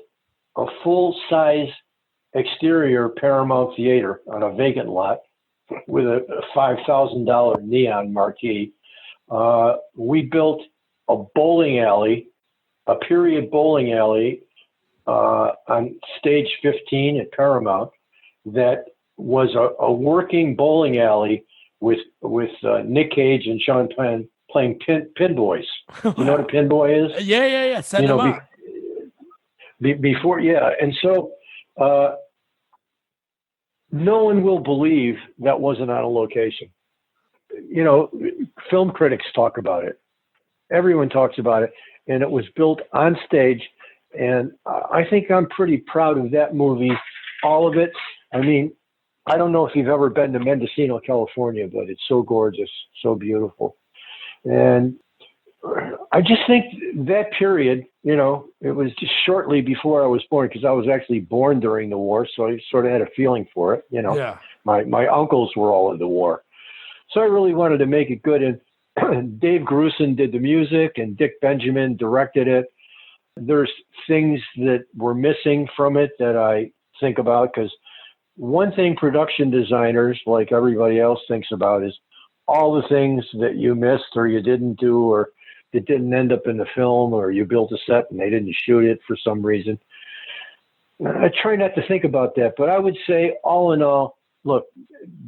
a full-size exterior Paramount Theater on a vacant lot with a $5,000 neon marquee. We built a bowling alley, a period bowling alley on stage 15 at Paramount that was a working bowling alley with Nick Cage and Sean Penn playing pin boys. You know what a pin boy is? Yeah. Set them up. Before, yeah. And so no one will believe that wasn't on a location. Film critics talk about it. Everyone talks about it. And it was built on stage. And I think I'm pretty proud of that movie, all of it. I mean, I don't know if you've ever been to Mendocino, California, but it's so gorgeous, so beautiful. And I just think that period, it was just shortly before I was born, because I was actually born during the war, so I sort of had a feeling for it. Yeah. My uncles were all in the war. So I really wanted to make it good. And Dave Grusin did the music, and Dick Benjamin directed it. There's things that were missing from it that I think about, because one thing production designers, like everybody else, thinks about is all the things that you missed or you didn't do, or it didn't end up in the film, or you built a set and they didn't shoot it for some reason. I try not to think about that, but I would say all in all, look,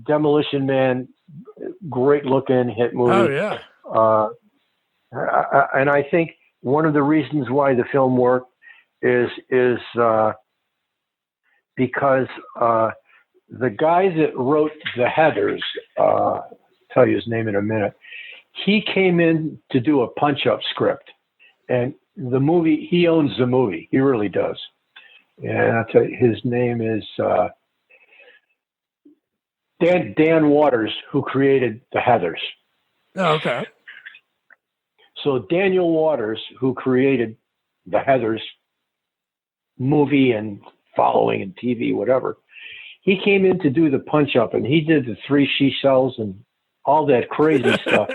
Demolition Man, great looking hit movie. Oh, yeah. And I think one of the reasons why the film worked is because the guy that wrote the headers, I'll tell you his name in a minute, he came in to do a punch-up script. And the movie, he owns the movie. He really does. And I'll tell you, his name is Dan Waters, who created the headers. Oh, okay. So Daniel Waters, who created the Heathers movie and following and TV, whatever, he came in to do the punch up, and he did the 3 she shells and all that crazy stuff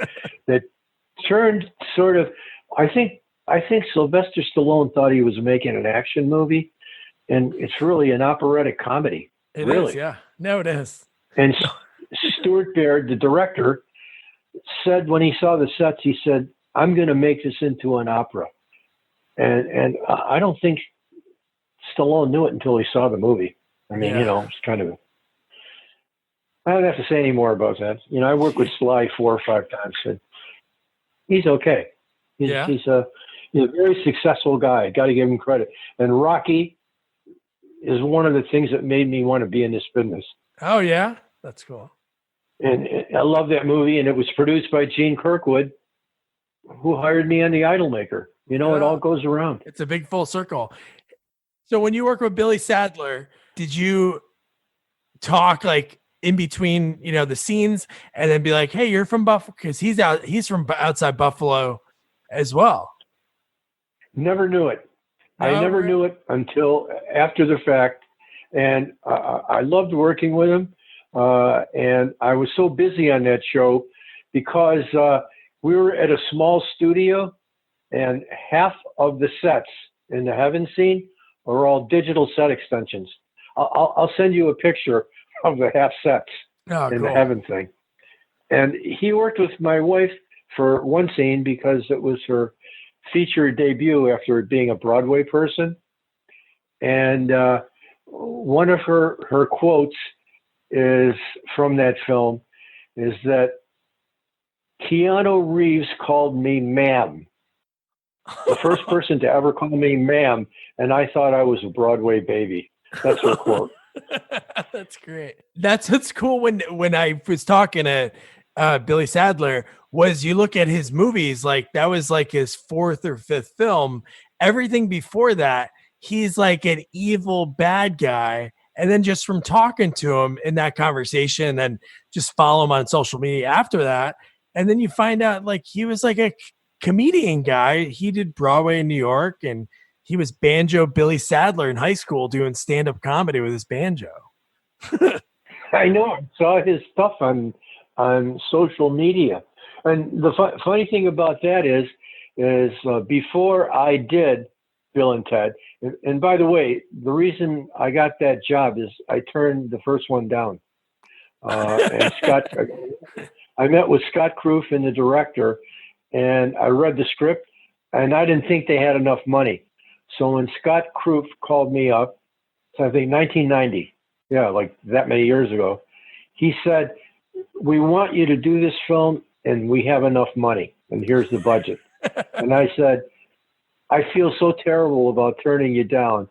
that turned sort of, I think Sylvester Stallone thought he was making an action movie, and it's really an operatic comedy. It really is, yeah. No, it is. And Stuart Baird, the director, said when he saw the sets, he said, "I'm going to make this into an opera." And I don't think Stallone knew it until he saw the movie. I mean, it's kind of, I don't have to say any more about that. I worked with Sly 4 or 5 times, and he's okay. He's a very successful guy. Got to give him credit. And Rocky is one of the things that made me want to be in this business. Oh, yeah? That's cool. And I love that movie, and it was produced by Gene Kirkwood, who hired me on The Idolmaker. It all goes around. It's a big full circle. So when you work with Billy Sadler, did you talk like in between, the scenes, and then be like, "Hey, you're from Buffalo," because he's from outside Buffalo as well? Never knew it. No, I never knew it until after the fact, and I loved working with him. And I was so busy on that show because we were at a small studio, and half of the sets in the Heaven scene are all digital set extensions. I'll send you a picture of the half sets in the Heaven thing. And he worked with my wife for one scene because it was her feature debut after being a Broadway person. And one of her quotes is from that film is that Keanu Reeves called me ma'am. The first person to ever call me ma'am, and I thought I was a Broadway baby. That's her quote. That's great. That's what's cool when I was talking to Billy Sadler, was you look at his movies, like that was like his 4th or 5th film. Everything before that, he's like an evil bad guy. And then just from talking to him in that conversation, and then just follow him on social media after that, And then you find out like he was like a comedian guy. He did Broadway in New York, and he was Banjo Billy Sadler in high school doing stand-up comedy with his banjo. I know. I saw his stuff on social media. And the funny thing about that is before I did Bill and Ted, and by the way, the reason I got that job is I turned the first one down. And I met with Scott Kroof and the director, and I read the script, and I didn't think they had enough money. So when Scott Kroof called me up, I think 1990, yeah, like that many years ago, he said, "We want you to do this film, and we have enough money, and here's the budget." And I said, "I feel so terrible about turning you down."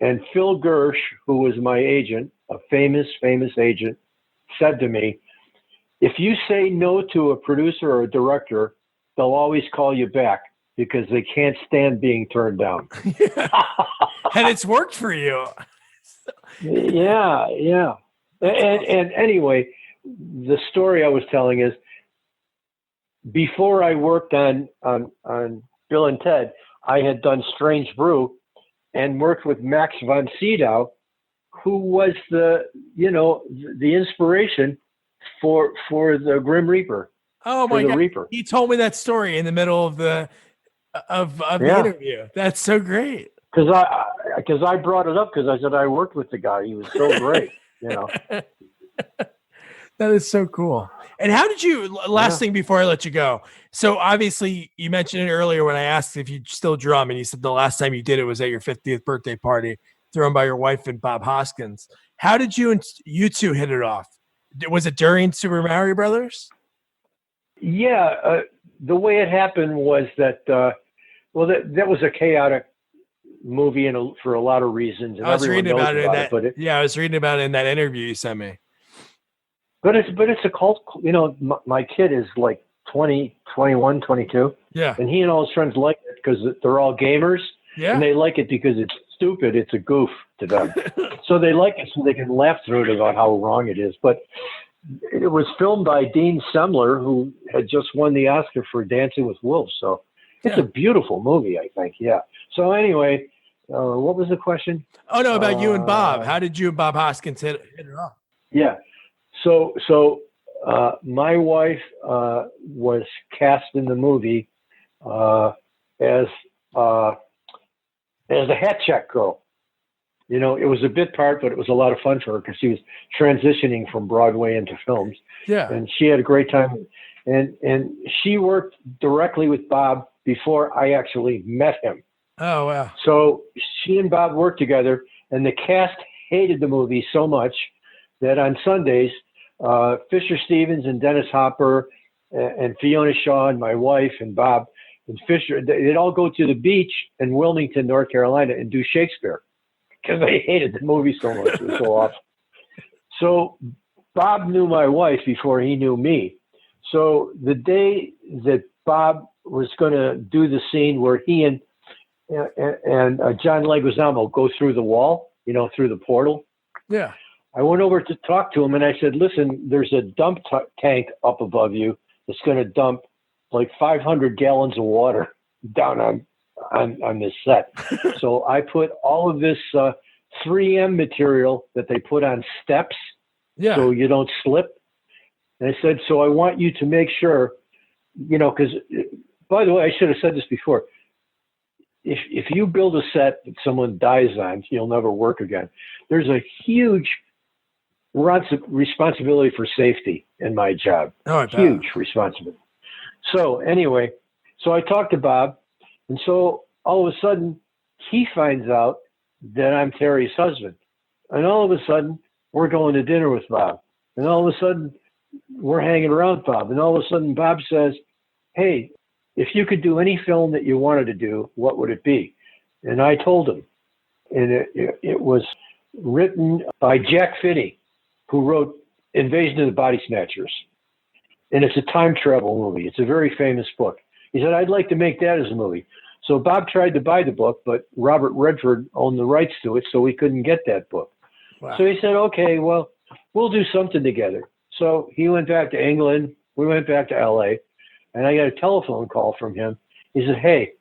And Phil Gersh, who was my agent, a famous agent, said to me, "If you say no to a producer or a director, they'll always call you back because they can't stand being turned down." And it's worked for you. Yeah. And anyway, the story I was telling is, before I worked on Bill and Ted, I had done Strange Brew and worked with Max von Sydow, who was the inspiration for the Grim Reaper. Oh my God! Reaper. He told me that story in the middle of the interview. That's so great. Because I brought it up because I said I worked with the guy. He was so great. That is so cool. And how did you, last thing before I let you go. So obviously you mentioned it earlier when I asked if you still drum, and you said the last time you did it was at your 50th birthday party thrown by your wife and Bob Hoskins. How did you two hit it off? Was it during Super Mario Brothers? Yeah. The way it happened was that, that was a chaotic movie for a lot of reasons. And I was reading about it I was reading about it in that interview you sent me. But it's a cult. My kid is like 20, 21, 22. Yeah. And he and all his friends like it because they're all gamers. Yeah. And they like it because it's stupid. It's a goof to them. So they like it so they can laugh through it about how wrong it is. But it was filmed by Dean Semler, who had just won the Oscar for Dancing with Wolves. So it's a beautiful movie, I think. Yeah. So anyway, what was the question? Oh, no, about you and Bob. How did you and Bob Hoskins hit it off? Yeah. So my wife was cast in the movie as a hat check girl. It was a bit part, but it was a lot of fun for her because she was transitioning from Broadway into films. Yeah. And she had a great time. And she worked directly with Bob before I actually met him. Oh, wow. So she and Bob worked together, and the cast hated the movie so much that on Sundays, Fisher Stevens and Dennis Hopper and Fiona Shaw and my wife and Bob and Fisher, they'd all go to the beach in Wilmington, North Carolina, and do Shakespeare because they hated the movie so much. It was so awful. So Bob knew my wife before he knew me. So the day that Bob was going to do the scene where he and John Leguizamo go through the wall, through the portal. Yeah. I went over to talk to him and I said, "Listen, there's a dump tank up above you that's going to dump like 500 gallons of water down on this set." So I put all of this 3M material that they put on steps so you don't slip. And I said, "So I want you to make sure, because, by the way, I should have said this before. If you build a set that someone dies on, you'll never work again. There's a huge responsibility for safety in my job. Huge responsibility." So anyway, I talked to Bob, and so all of a sudden he finds out that I'm Terry's husband, and all of a sudden we're going to dinner with Bob, and all of a sudden we're hanging around Bob, and all of a sudden Bob says, "Hey, if you could do any film that you wanted to do, what would it be?" And I told him, and it was written by Jack Finney, who wrote Invasion of the Body Snatchers. And it's a time travel movie. It's a very famous book. He said, "I'd like to make that as a movie." So Bob tried to buy the book, but Robert Redford owned the rights to it, so we couldn't get that book. Wow. So he said, "Okay, well, we'll do something together." So he went back to England, we went back to LA, and I got a telephone call from him. He said, "Hey,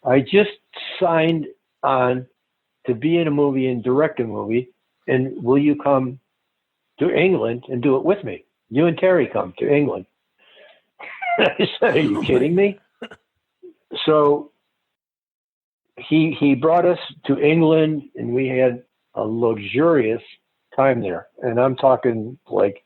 I just signed on to be in a movie and direct a movie, and will you come to England and do it with me? You and Terry come to England." I said, "Are you kidding me?" So he brought us to England, and we had a luxurious time there. And I'm talking like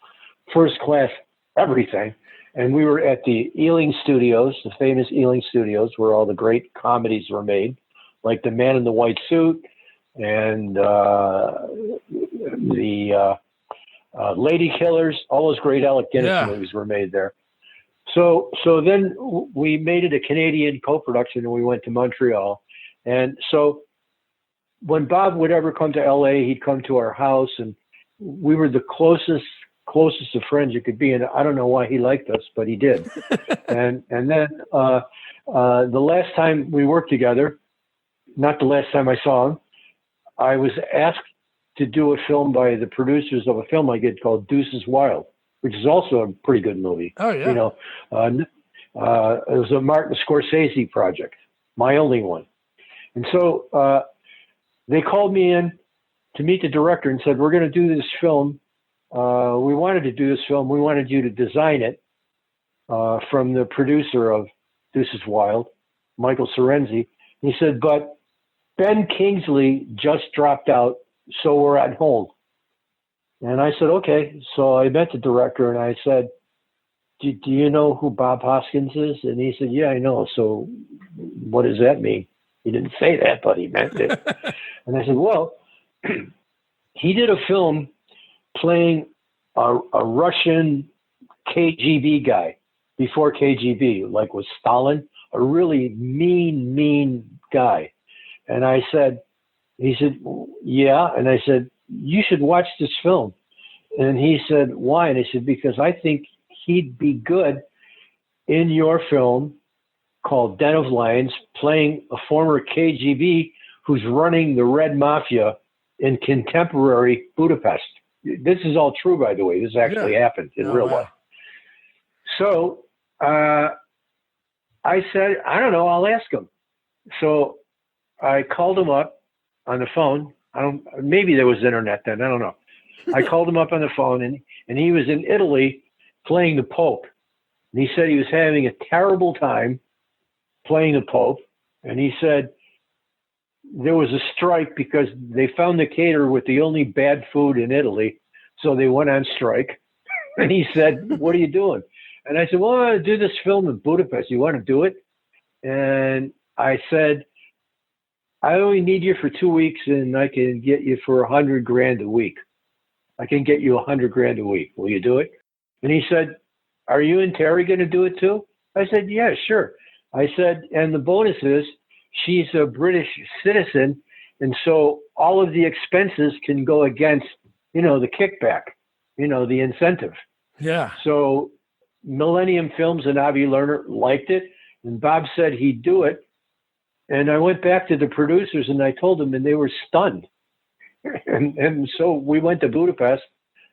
first class everything. And we were at the Ealing Studios, the famous Ealing Studios, where all the great comedies were made, like The Man in the White Suit and the Lady Killers. All those great Alec Guinness movies were made there. So then we made it a Canadian co-production, and we went to Montreal. And so when Bob would ever come to LA, he'd come to our house, and we were the closest of friends you could be. And I don't know why he liked us, but he did. and then the last time we worked together, not the last time I saw him, I was asked to do a film by the producers of a film I did called Deuces Wild, which is also a pretty good movie. Oh, yeah. You know, it was a Martin Scorsese project, my only one. And so they called me in to meet the director and said, "We're going to do this film. We wanted to do this film. We wanted you to design it," from the producer of Deuces Wild, Michael Sorenzi. He said, "But Ben Kingsley just dropped out, so we're on hold." And I said, "Okay." So I met the director and I said, do you know who Bob Hoskins is? And he said, "Yeah, I know. So what does that mean?" He didn't say that, but he meant it. And I said, "Well, he did a film playing a Russian KGB guy before KGB, like with Stalin, a really mean guy." And he said, "Yeah." And I said, "You should watch this film." And he said, "Why?" And I said, "Because I think he'd be good in your film called Den of Lions, playing a former KGB who's running the Red Mafia in contemporary Budapest." This is all true, by the way. This actually happened in real life. So I said, "I don't know. I'll ask him." So I called him up on the phone. Maybe there was internet then. I don't know. I called him up on the phone, and he was in Italy playing the Pope. And he said he was having a terrible time playing the Pope. And he said there was a strike because they found the caterer with the only bad food in Italy. So they went on strike. And he said, "What are you doing?" And I said, "Well, I want to do this film in Budapest. You want to do it?" And I said, "I only need you for 2 weeks, and I can get you for $100,000 a week. I can get you $100,000 a week. Will you do it?" And he said, "Are you and Terry going to do it too?" I said, "Yeah, sure." I said, "And the bonus is she's a British citizen, and so all of the expenses can go against, the kickback, the incentive." Yeah. So Millennium Films and Avi Lerner liked it, and Bob said he'd do it. And I went back to the producers and I told them, and they were stunned. And so we went to Budapest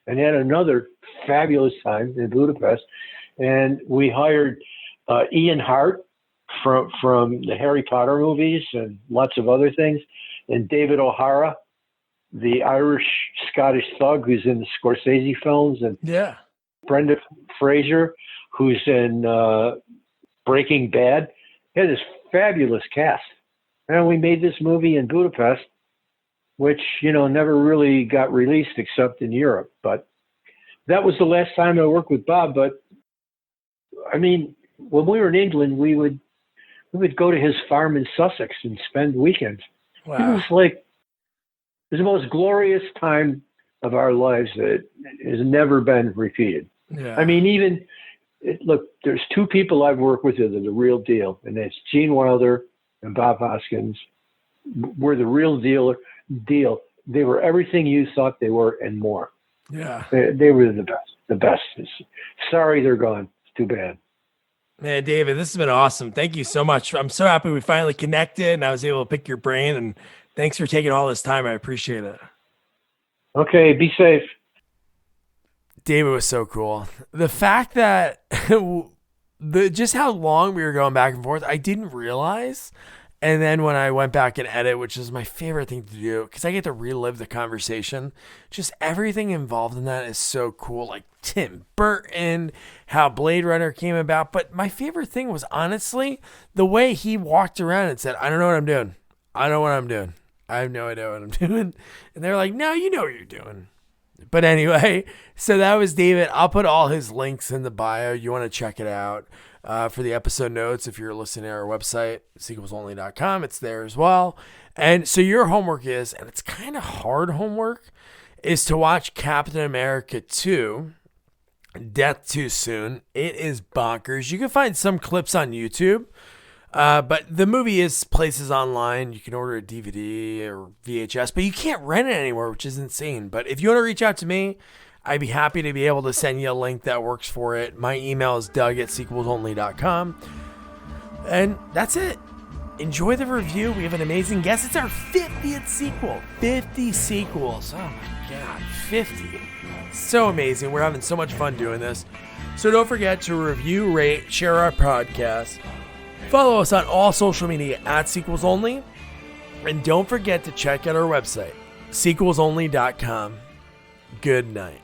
and had another fabulous time in Budapest. And we hired Ian Hart from the Harry Potter movies and lots of other things, and David O'Hara, the Irish-Scottish thug who's in the Scorsese films, and Brenda Fraser, who's in Breaking Bad. It is fabulous cast. And we made this movie in Budapest, which, never really got released except in Europe. But that was the last time I worked with Bob. But I mean, when we were in England, we would go to his farm in Sussex and spend weekends. Wow. It was the most glorious time of our lives that has never been repeated. Yeah. I mean, look, there's two people I've worked with that are the real deal, and that's Gene Wilder and Bob Hoskins. Were the real deal. They were everything you thought they were and more. Yeah. They were the best. Sorry they're gone. It's too bad. Man, David, this has been awesome. Thank you so much. I'm so happy we finally connected and I was able to pick your brain, and thanks for taking all this time. I appreciate it. Okay, be safe. David was so cool. The fact that just how long we were going back and forth, I didn't realize. And then when I went back and edit, which is my favorite thing to do, because I get to relive the conversation, just everything involved in that is so cool. Like Tim Burton, how Blade Runner came about. But my favorite thing was honestly the way he walked around and said, I don't know what I'm doing. I don't know what I'm doing. I have no idea what I'm doing. And they're like, no, you know what you're doing. But anyway, so that was David. I'll put all his links in the bio. You want to check it out. For the episode notes, if you're listening to our website, sequelsonly.com, it's there as well. And so your homework is, and it's kind of hard homework, is to watch Captain America 2, Death Too Soon. It is bonkers. You can find some clips on YouTube, but the movie is places online. You can order a DVD or VHS, but you can't rent it anywhere, which is insane. But if you want to reach out to me, I'd be happy to be able to send you a link that works for it. My email is doug@sequelsonly.com. And that's it. Enjoy the review. We have an amazing guest. It's our 50th sequel. 50 sequels. Oh my God, 50. So amazing. We're having so much fun doing this. So don't forget to review, rate, share our podcast. Follow us on all social media @sequelsonly. And don't forget to check out our website, sequelsonly.com. Good night.